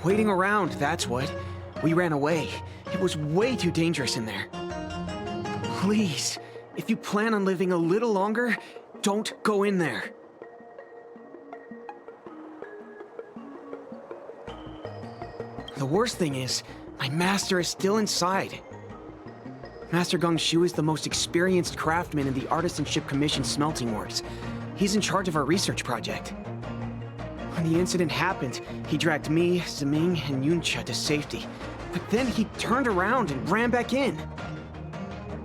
P: Waiting around, that's what. We ran away. It was way too dangerous in there. Please, if you plan on living a little longer, don't go in there. The worst thing is, my master is still inside. Master Gong Shu is the most experienced craftsman in the Artisan Ship Commission smelting works. He's in charge of our research project. When the incident happened, he dragged me, Zeming, and Yuncha to safety. But then he turned around and ran back in.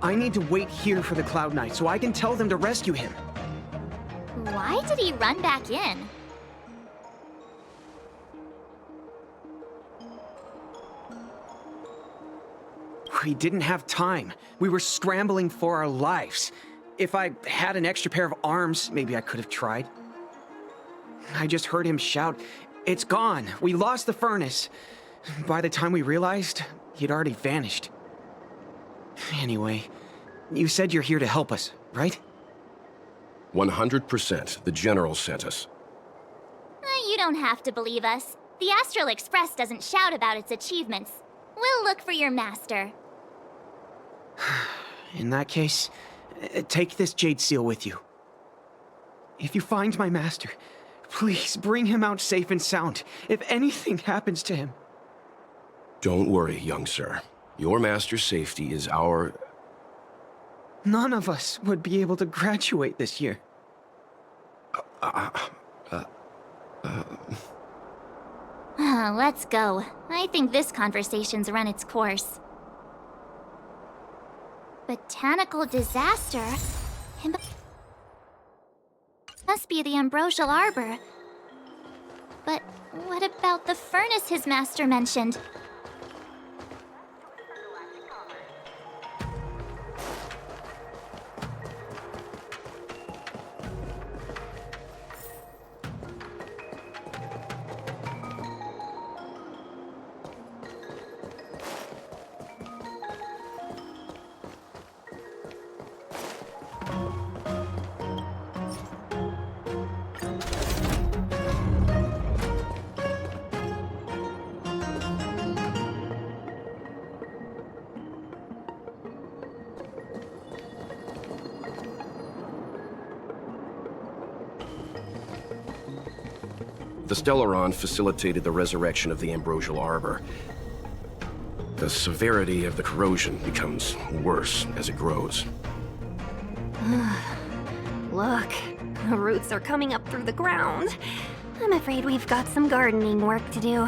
P: I need to wait here for the Cloud Knight so I can tell them to rescue him.
L: Why did he run back in?
P: We didn't have time. We were scrambling for our lives. If I had an extra pair of arms, maybe I could have tried. I just heard him shout, "It's gone! We lost the furnace!" By the time we realized, he'd already vanished. Anyway, you said you're here to help us, right?
K: 100%. The General sent us.
L: You don't have to believe us. The Astral Express doesn't shout about its achievements. We'll look for your master.
P: In that case, take this jade seal with you. If you find my master, please bring him out safe and sound, if anything happens to him.
K: Don't worry, young sir. Your master's safety is our...
P: None of us would be able to graduate this year.
L: Let's go. I think this conversation's run its course. Botanical disaster? It must be the ambrosial arbor. But what about the furnace his master mentioned?
K: The Stellaron facilitated the resurrection of the ambrosial arbor. The severity of the corrosion becomes worse as it grows.
J: Look, the roots are coming up through the ground. I'm afraid we've got some gardening work to do.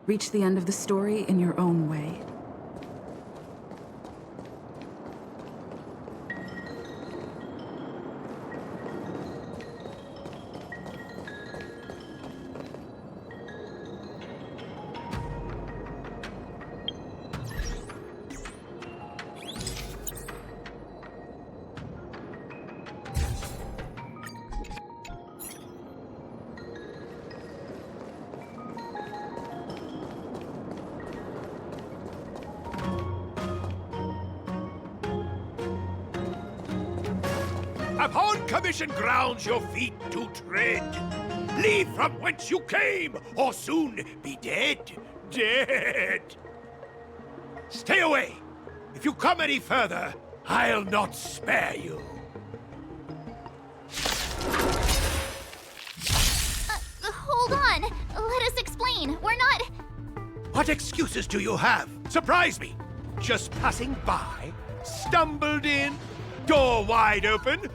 H: Reach the end of the story in your own way.
Q: Upon commission grounds your feet do tread. Leave from whence you came, or soon be dead. Dead! Stay away! If you come any further, I'll not spare you.
L: Hold on. Let us explain. We're not...
Q: What excuses do you have? Surprise me! Just passing by? Stumbled in? Door wide open?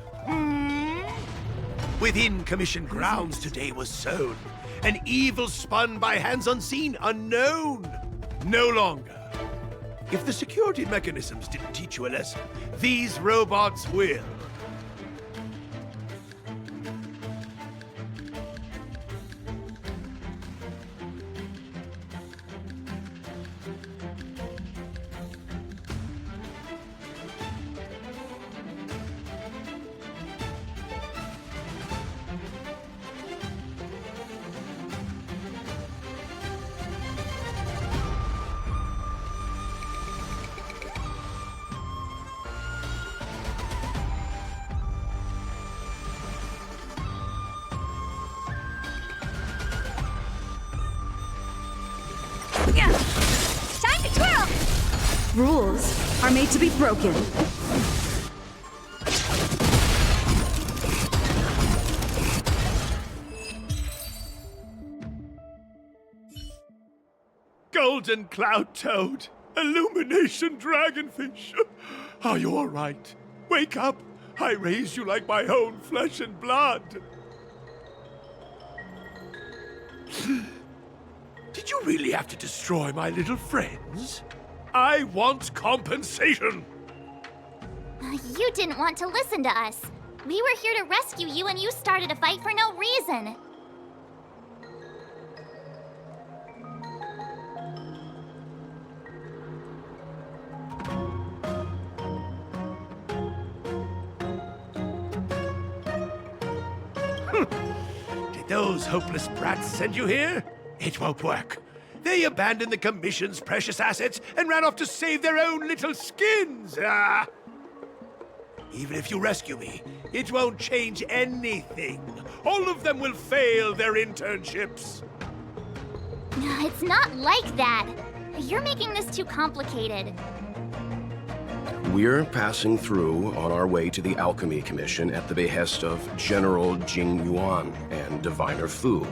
Q: Within commission grounds today was sown an evil spun by hands unseen, unknown. No longer. If the security mechanisms didn't teach you a lesson, these robots will.
N: Time to twirl! Rules are made to be broken.
Q: Golden cloud toad, illumination dragonfish. Are you all right? Wake up! I raised you like my own flesh and blood. Did you really have to destroy my little friends? I want compensation!
L: You didn't want to listen to us. We were here to rescue you and you started a fight for no reason.
Q: Did those hopeless brats send you here? It won't work. They abandoned the Commission's precious assets and ran off to save their own little skins. Even if you rescue me, it won't change anything. All of them will fail their internships.
L: It's not like that. You're making this too complicated.
K: We're passing through on our way to the Alchemy Commission at the behest of General Jing Yuan and Diviner Fu.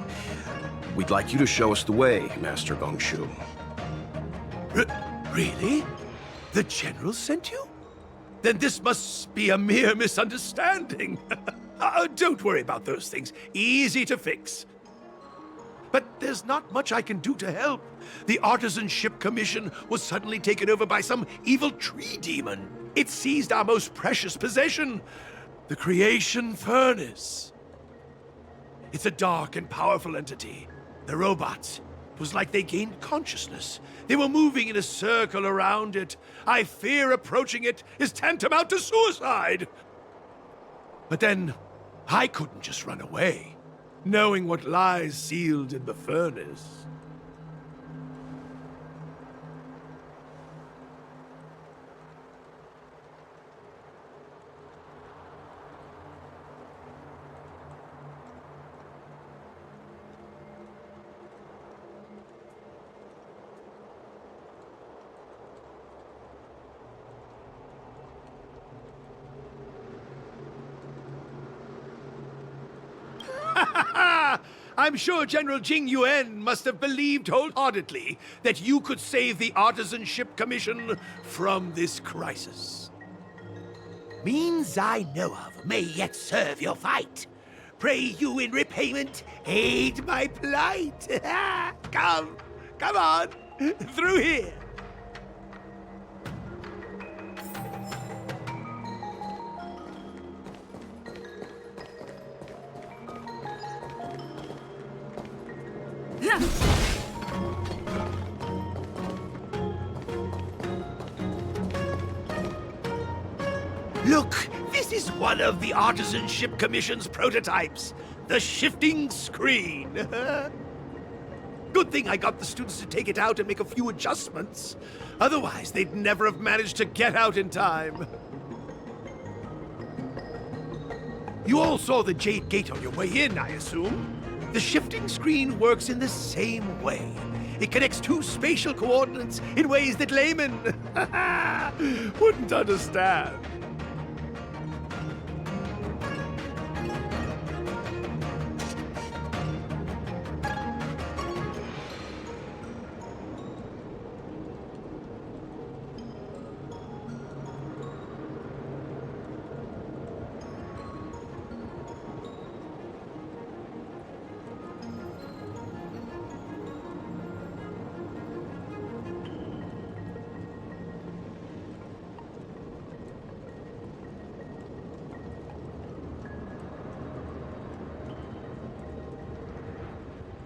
K: We'd like you to show us the way, Master Gongshu.
Q: Really? The General sent you? Then this must be a mere misunderstanding. Don't worry about those things. Easy to fix. But there's not much I can do to help. The Artisanship Commission was suddenly taken over by some evil tree demon. It seized our most precious possession, the Creation Furnace. It's a dark and powerful entity. The robots, it was like they gained consciousness. They were moving in a circle around it. I fear approaching it is tantamount to suicide. But then, I couldn't just run away, knowing what lies sealed in the furnace. I'm sure General Jing Yuan must have believed wholeheartedly that you could save the Artisanship Commission from this crisis. Means I know of may yet serve your fight. Pray you in repayment aid my plight. Come, Come on, through here. Look, this is one of the Artisanship Commission's prototypes, the shifting screen. Good thing I got the students to take it out and make a few adjustments. Otherwise, they'd never have managed to get out in time. You all saw the Jade Gate on your way in, I assume? The shifting screen works in the same way. It connects two spatial coordinates in ways that laymen wouldn't understand.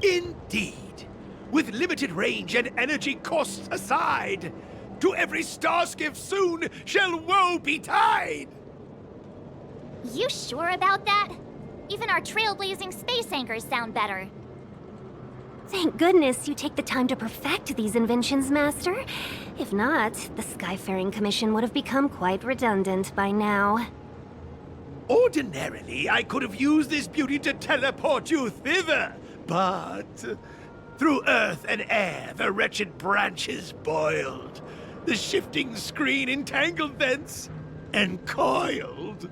Q: Indeed. With limited range and energy costs aside, to every starskiff soon shall woe betide!
L: You sure about that? Even our trailblazing space anchors sound better.
J: Thank goodness you take the time to perfect these inventions, Master. If not, the Skyfaring Commission would have become quite redundant by now.
Q: Ordinarily, I could have used this beauty to teleport you thither, but through earth and air the wretched branches boiled, the shifting screen entangled thence and coiled.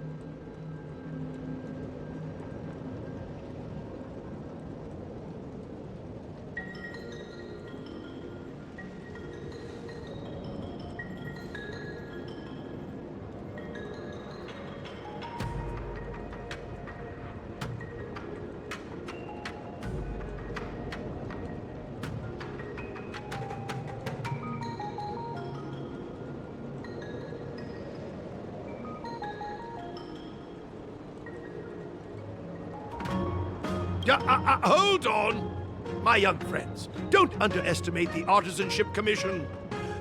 Q: Hold on! My young friends, don't underestimate the Artisanship Commission.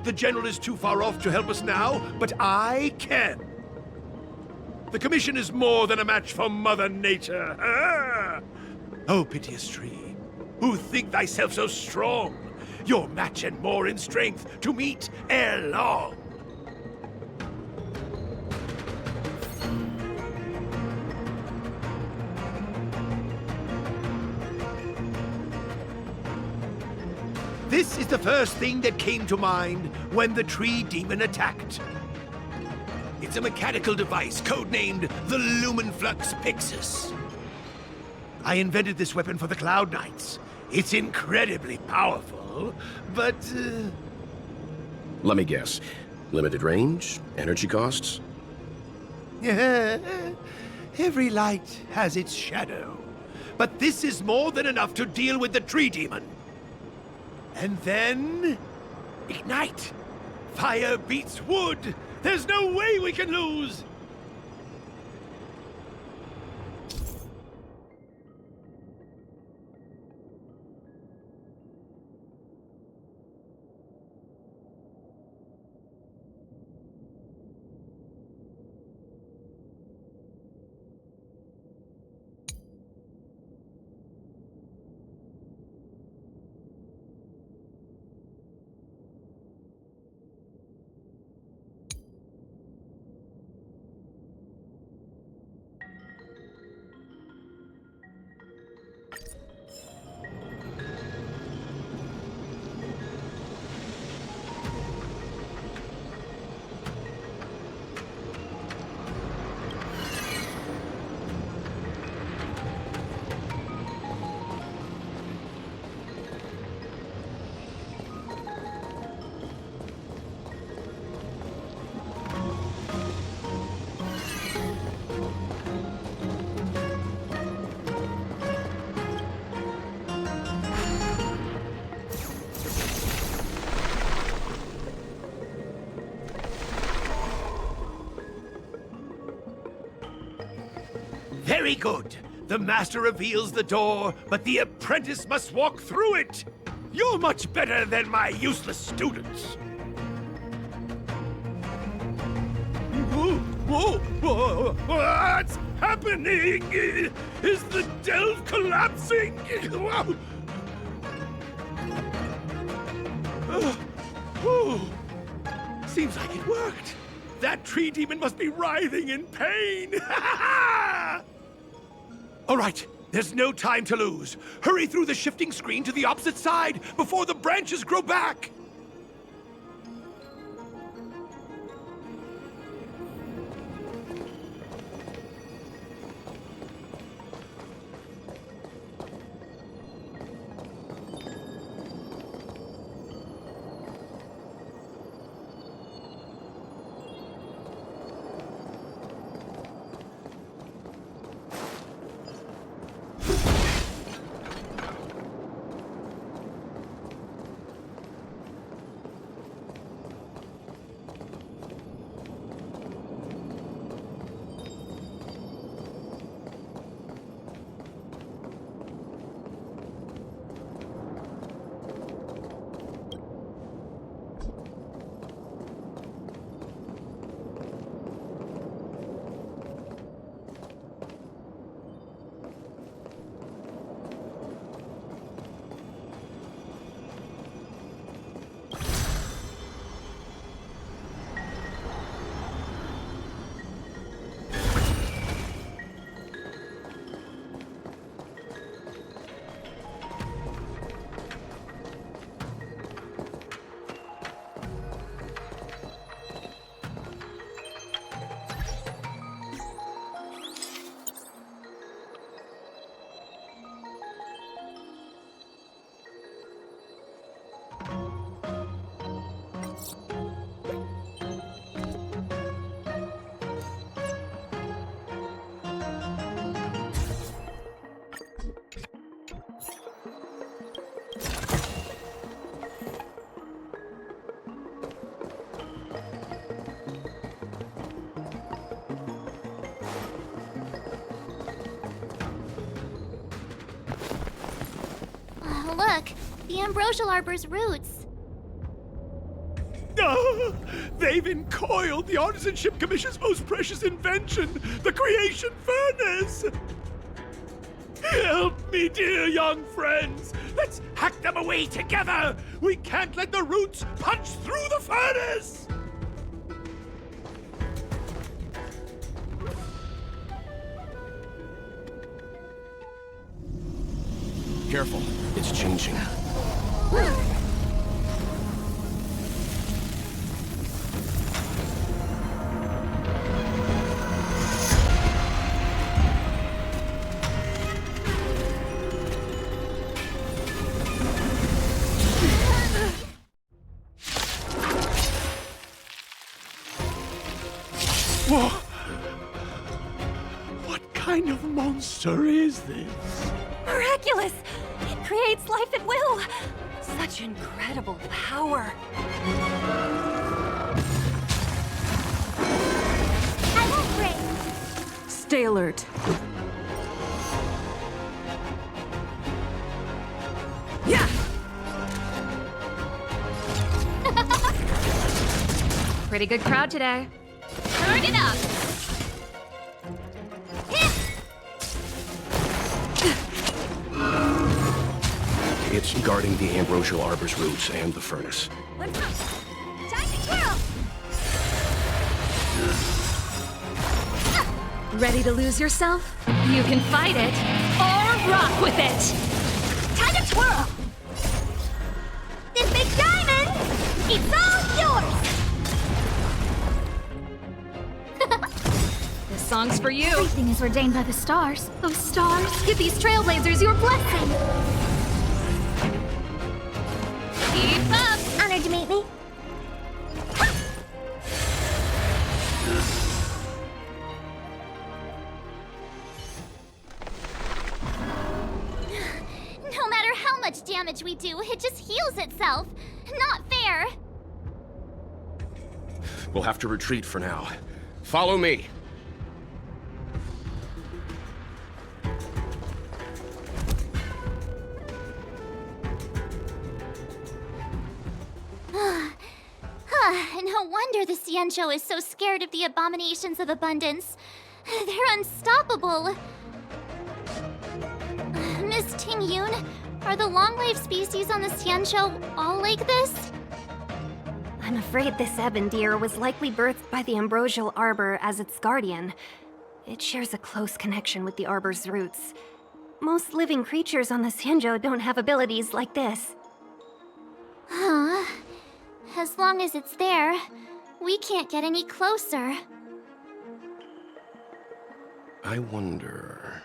Q: The General is too far off to help us now, but I can. The Commission is more than a match for Mother Nature. Ah! Oh, piteous tree, who think thyself so strong, your match and more in strength to meet ere long. This is the first thing that came to mind when the tree demon attacked. It's a mechanical device codenamed the Lumenflux Pixis. I invented this weapon for the Cloud Knights. It's incredibly powerful, but...
K: Let me guess. Limited range? Energy costs?
Q: Every light has its shadow. But this is more than enough to deal with the tree demon. And then... ignite! Fire beats wood! There's no way we can lose! Very good. The master reveals the door, but the apprentice must walk through it. You're much better than my useless students. Whoa! What's happening? Is the delve collapsing? Seems like it worked. That tree demon must be writhing in pain. All right, there's no time to lose. Hurry through the shifting screen to the opposite side before the branches grow back.
L: Look, the ambrosial arbor's roots.
Q: They've encoiled the Artisanship Commission's most precious invention, the creation furnace! Help me, dear young friends! Let's hack them away together! We can't let the roots punch through the furnace!
K: Careful, it's changing.
Q: Whoa! What kind of monster is this?
F: Miraculous! It creates life at will! Such incredible power!
L: I won't break.
H: Stay alert.
F: Yeah!
R: Pretty good crowd today.
L: Turn it up!
K: It's guarding the ambrosial arbor's roots and the furnace.
L: Time to twirl!
R: Ready to lose yourself? You can fight it, or rock with it!
L: Time to twirl! This big diamond, it's all yours!
R: This song's for you!
L: Everything is ordained by the stars. Those stars give these trailblazers your blessing!
R: Keep up!
L: Honored to meet me. No matter how much damage we do, it just heals itself. Not fair.
K: We'll have to retreat for now. Follow me.
L: No wonder the Ciencio is so scared of the abominations of abundance. They're unstoppable. Miss Tingyun, are the long-lived species on the Ciencio all like this?
J: I'm afraid this ebon deer was likely birthed by the ambrosial arbor as its guardian. It shares a close connection with the arbor's roots. Most living creatures on the Ciencio don't have abilities like this.
L: Huh. As long as it's there, we can't get any closer.
K: I wonder...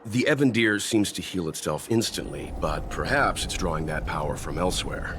K: The ebon deer seems to heal itself instantly, but perhaps it's drawing that power from elsewhere.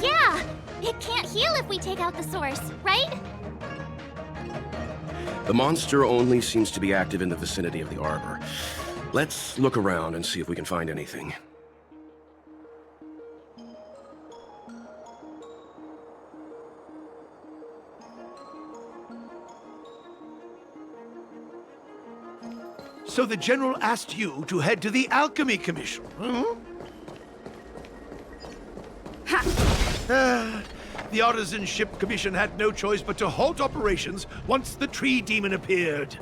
L: Yeah! It can't heal if we take out the source, right?
K: The monster only seems to be active in the vicinity of the arbor. Let's look around and see if we can find anything.
Q: So the General asked you to head to the Alchemy Commission, huh? The Artisan Ship Commission had no choice but to halt operations once the tree demon appeared.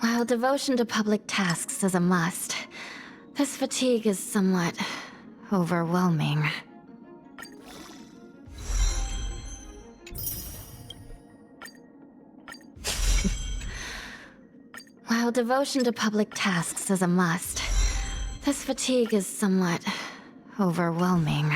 S: While devotion to public tasks is a must, this fatigue is somewhat overwhelming. While devotion to public tasks is a must, this fatigue is somewhat overwhelming.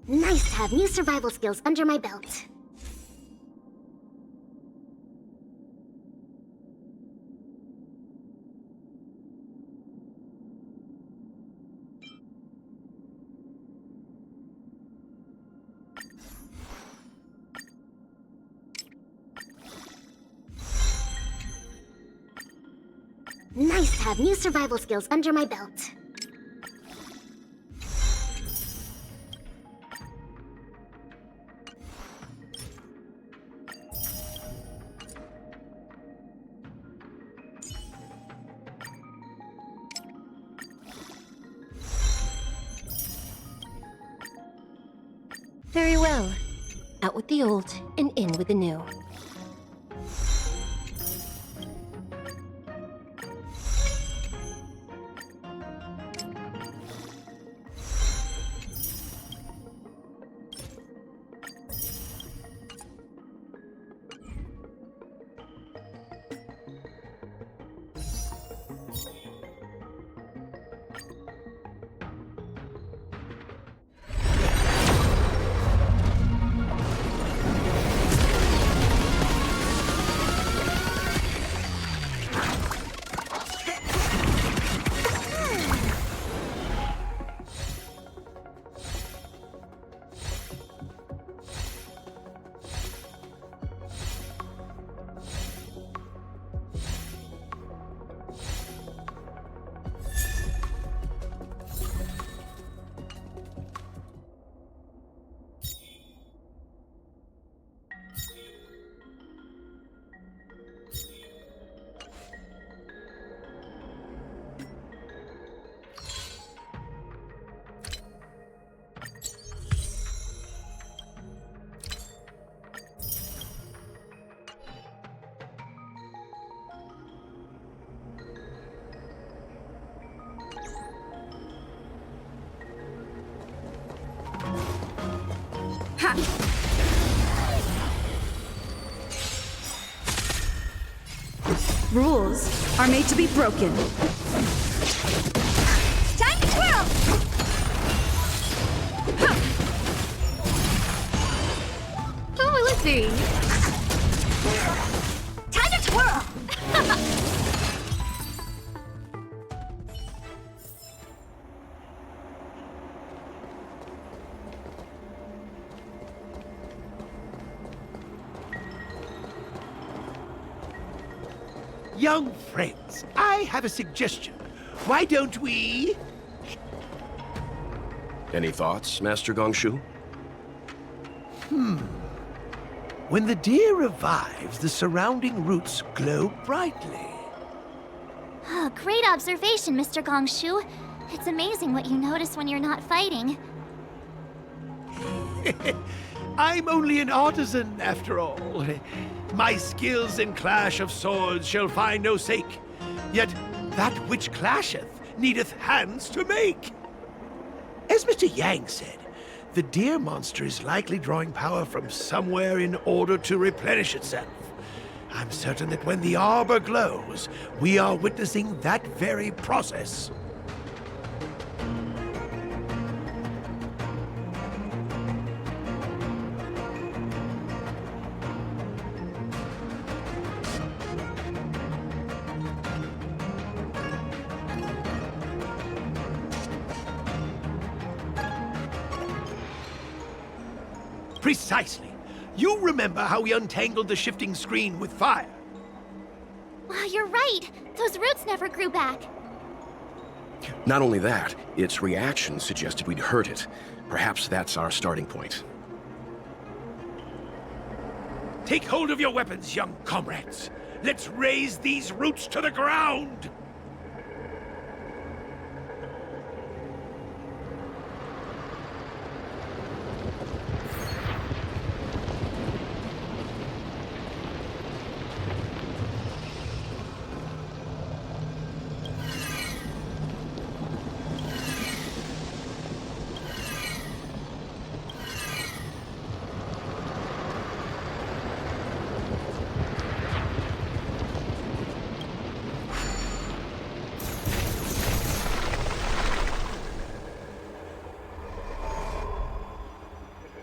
L: Nice to have new survival skills under my belt. Nice to have new survival skills under my belt.
F: Very well. Out with the old and in with the new.
T: Rules are made to be broken.
L: Time to twirl!
J: Oh, let's see.
L: Time to twirl!
Q: Young friends, I have a suggestion. Why don't we...
K: Any thoughts, Master Gongshu?
Q: When the deer revives, the surrounding roots glow brightly.
L: Oh, great observation, Mr. Gongshu. It's amazing what you notice when you're not fighting.
Q: I'm only an artisan, after all. My skills in clash of swords shall find no sake. Yet that which clasheth needeth hands to make. As Mr. Yang said, the deer monster is likely drawing power from somewhere in order to replenish itself. I'm certain that when the arbor glows, we are witnessing that very process. Precisely. You remember how we untangled the shifting screen with fire?
L: Wow, you're right. Those roots never grew back.
K: Not only that, its reaction suggested we'd hurt it. Perhaps that's our starting point.
Q: Take hold of your weapons, young comrades. Let's raise these roots to the ground!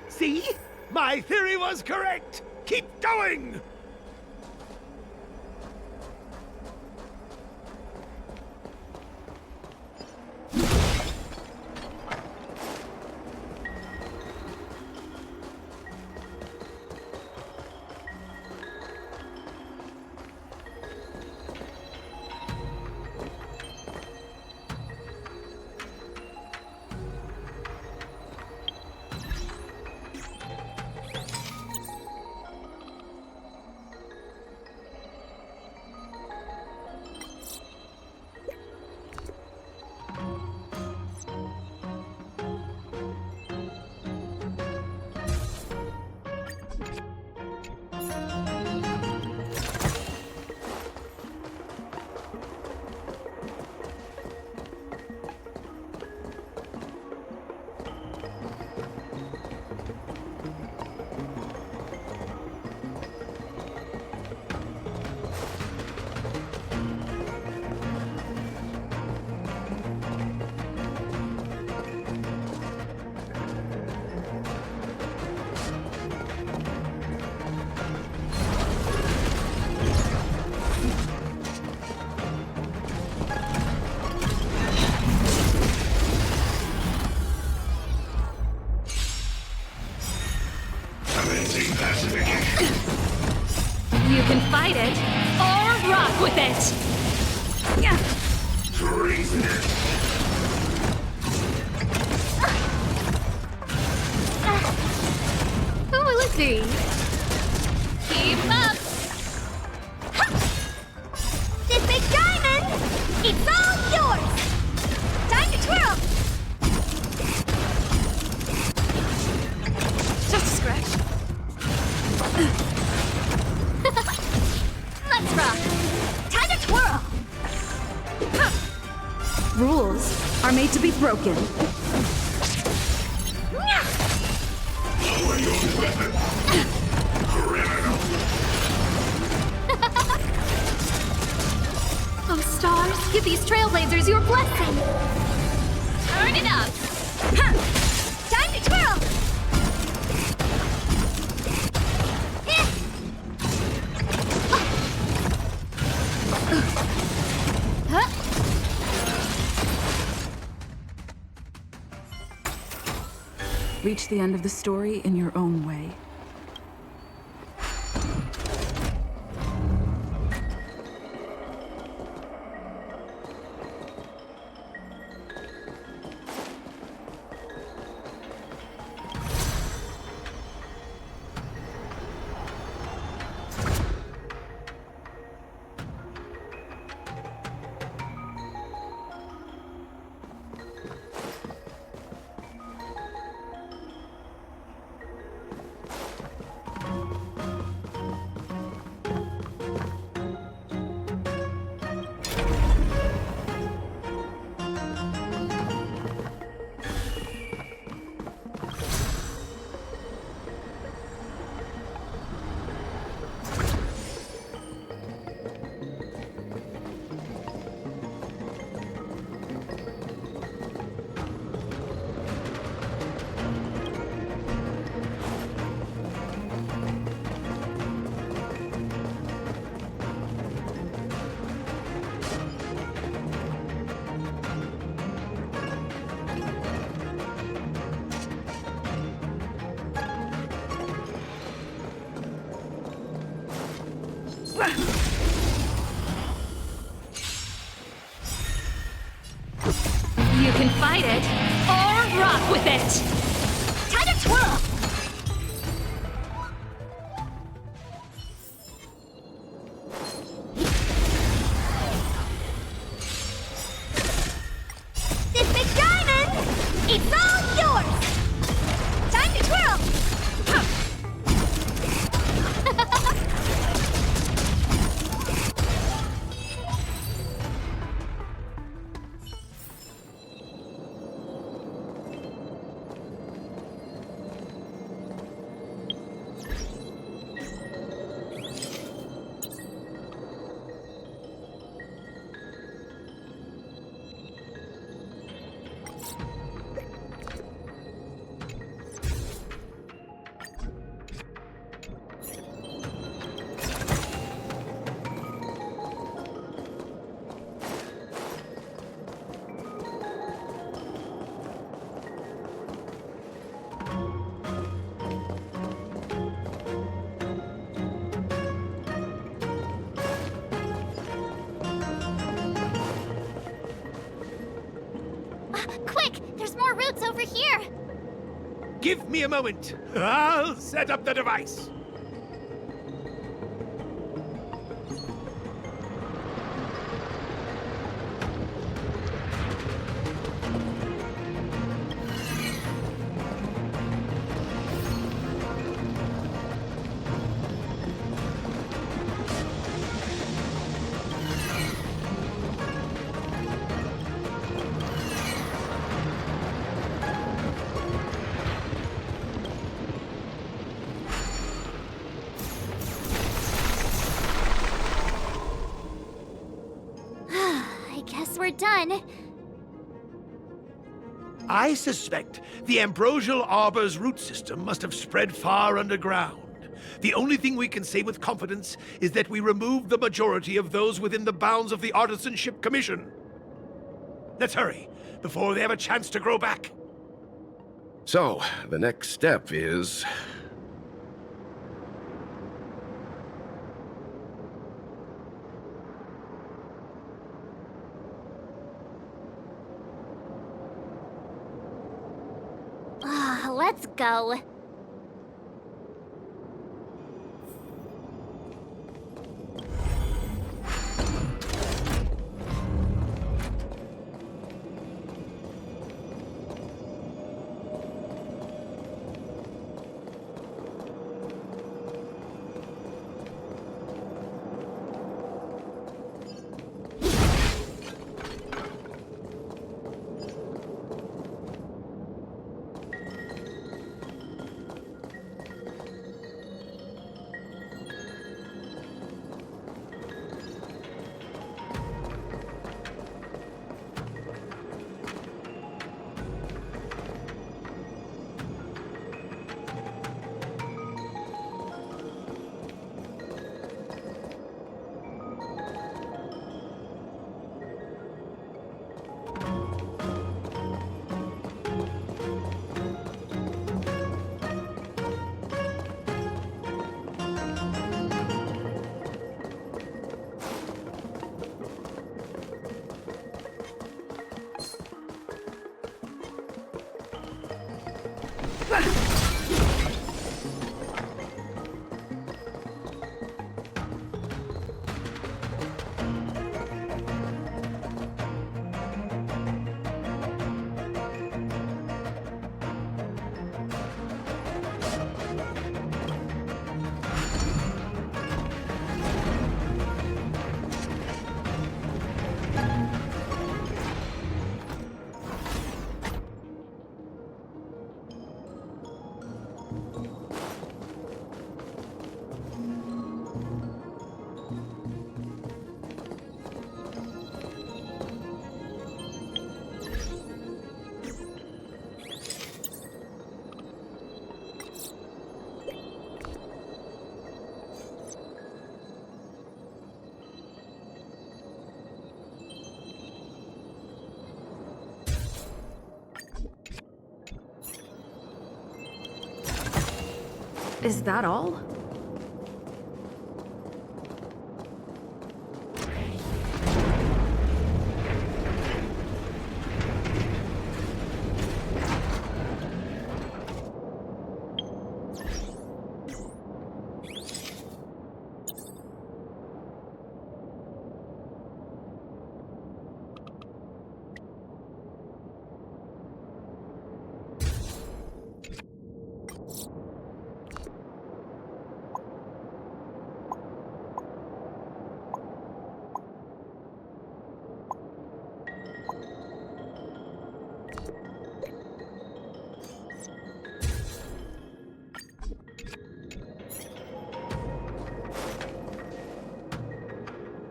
Q: See? My theory was correct! Keep going!
R: You can fight it, or rock with it! Oh, let's see.
L: Keep up! This big diamond! It's all yours! Time to twirl!
R: Just a scratch.
L: Let's rock! Time to twirl!
T: Rules are made to be broken.
Q: Lower your weapon. Criminal.
R: Oh, stars, give these trailblazers your blessing!
L: Turn it up! Time to twirl!
H: Reach the end of the story in your own way.
R: You can fight it, or rock with it!
L: Time to twirl! This big diamond! It's all yours! Time to twirl! Quick! There's more roots over here!
Q: Give me a moment. I'll set up the device.
L: I guess we're done.
Q: I suspect the ambrosial arbor's root system must have spread far underground. The only thing we can say with confidence is that we removed the majority of those within the bounds of the Artisanship Commission. Let's hurry, before they have a chance to grow back.
K: So, the next step is...
L: Let's go.
T: Is that all?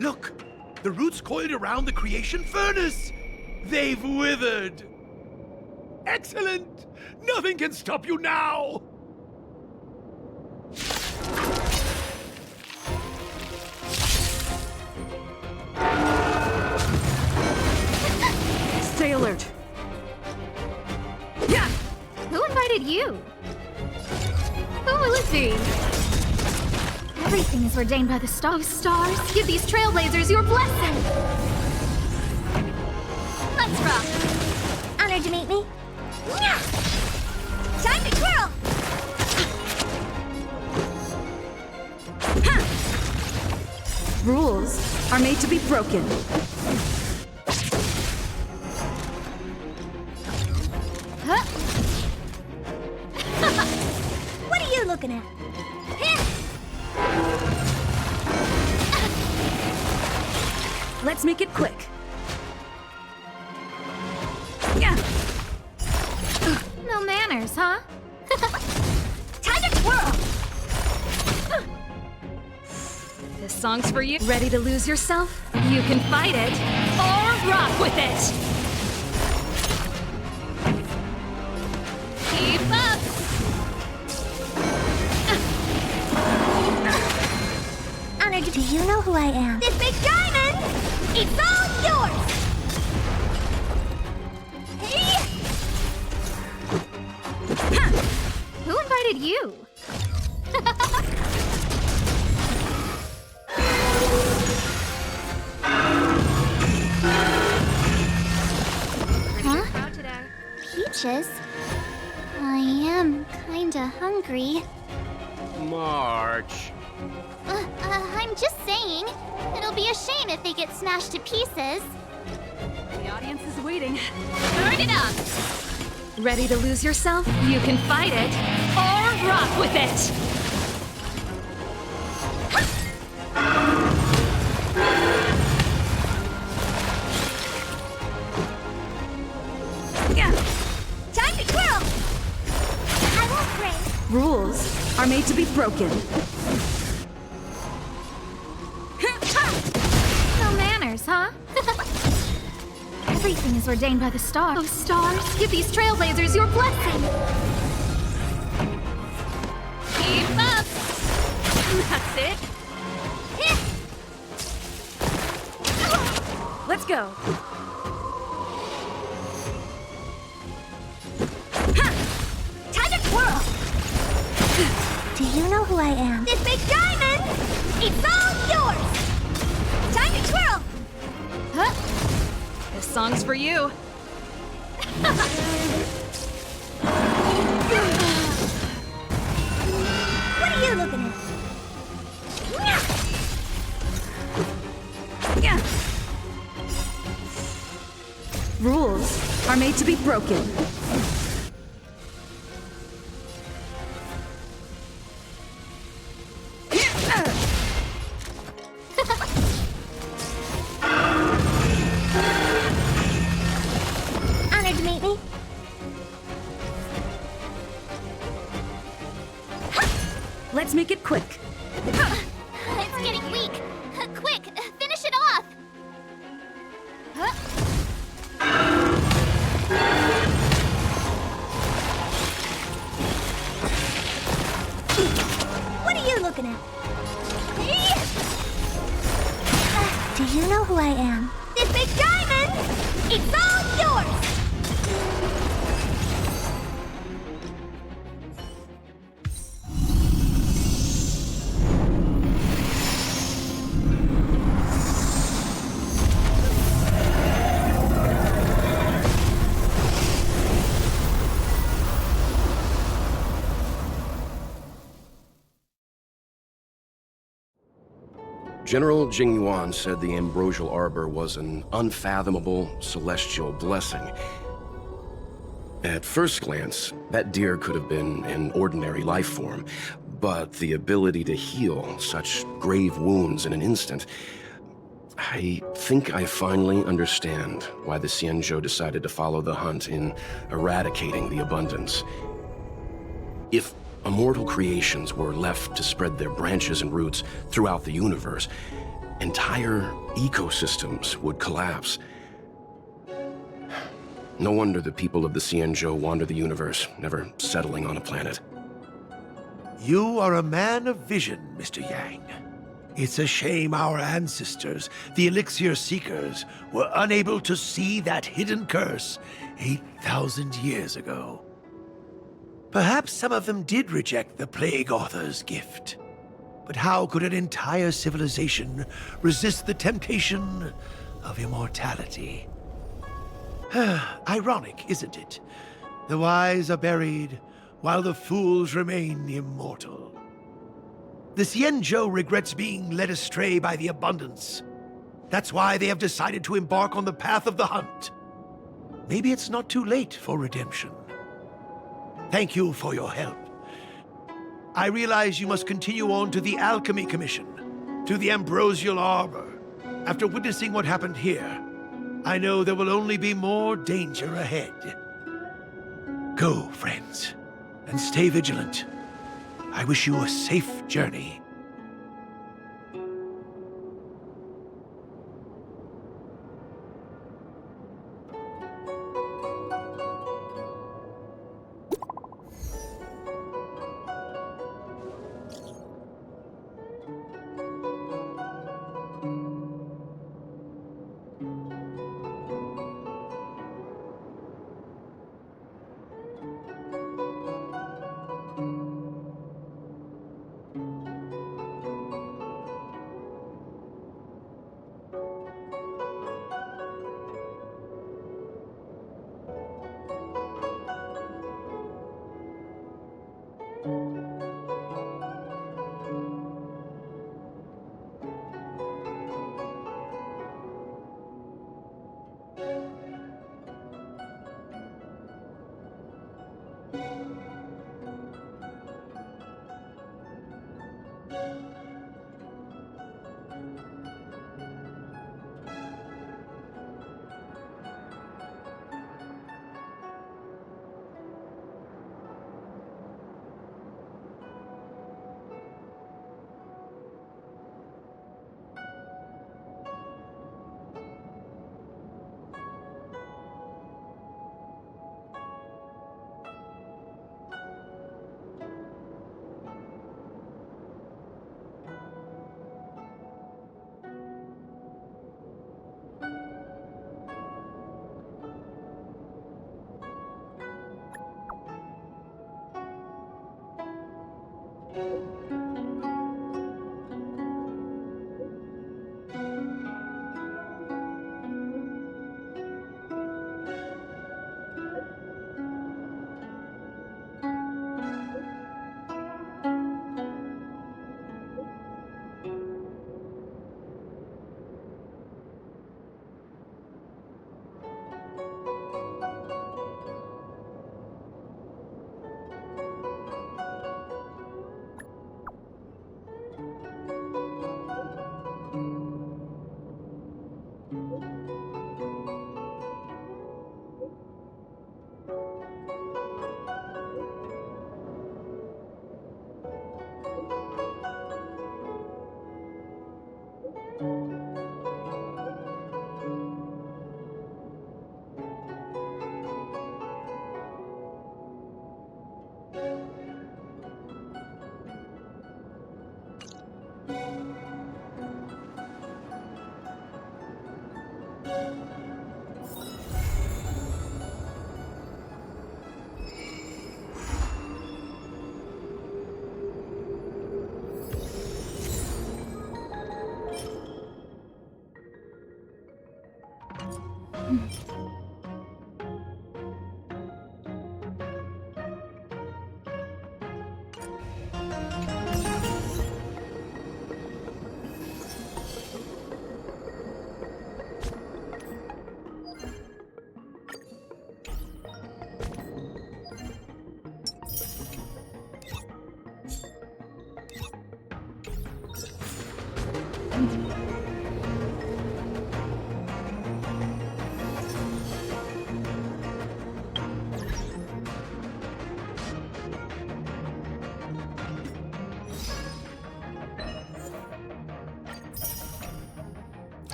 Q: Look! The roots coiled around the creation furnace! They've withered! Excellent! Nothing can stop you now!
T: Stay alert.
J: Yeah! Who invited you? Who is he?
L: Everything is ordained by the
J: Oh, stars, give these trailblazers your blessing!
L: Let's rock. Honored to meet me. Nya! Time to twirl!
T: Rules are made to be broken.
L: Huh? What are you looking at?
T: Let's make it quick.
J: No manners, huh?
L: Time to twirl!
R: This song's for you.
T: Ready to lose yourself?
R: You can fight it, or rock with it!
J: Keep up!
L: Honored to... Do you know who I am? This big diamond! It's all yours!
J: Who invited you?
L: Huh? Peaches? I am kinda hungry.
K: March.
L: I'm just saying. It'll be a shame if they get smashed to pieces.
R: The audience is waiting.
J: Burn it up!
T: Ready to lose yourself?
R: You can fight it, or rock with it!
L: Time to twirl! I won't break.
T: Rules are made to be broken.
J: No manners, huh?
L: Everything is ordained by the stars.
J: Oh, stars, give these trailblazers your blessing! Keep up!
R: That's it!
T: Let's go.
L: Time to twirl! Do you know who I am? This big diamond! It's all yours! Time to twirl!
J: Huh?
R: This song's for you.
L: What are you looking at?
T: Rules are made to be broken.
L: Honored to meet me.
T: Let's make it quick.
L: It's getting weak. Quick, finish it off. What are you looking at? Do you know who I am? This big diamond! It's all yours!
K: General Jingyuan said the ambrosial arbor was an unfathomable celestial blessing. At first glance, that deer could have been an ordinary life form, but the ability to heal such grave wounds in an instant... I think I finally understand why the Xianzhou decided to follow the hunt in eradicating the abundance. If immortal creations were left to spread their branches and roots throughout the universe, entire ecosystems would collapse. No wonder the people of the Xianzhou wander the universe, never settling on a planet.
Q: You are a man of vision, Mr. Yang. It's a shame our ancestors, the Elixir Seekers, were unable to see that hidden curse 8,000 years ago. Perhaps some of them did reject the Plague Author's gift. But how could an entire civilization resist the temptation of immortality? Ironic, isn't it? The wise are buried, while the fools remain immortal. The Xianzhou regrets being led astray by the abundance. That's why they have decided to embark on the path of the hunt. Maybe it's not too late for redemption. Thank you for your help. I realize you must continue on to the Alchemy Commission, to the Ambrosial Arbor. After witnessing what happened here, I know there will only be more danger ahead. Go, friends, and stay vigilant. I wish you a safe journey.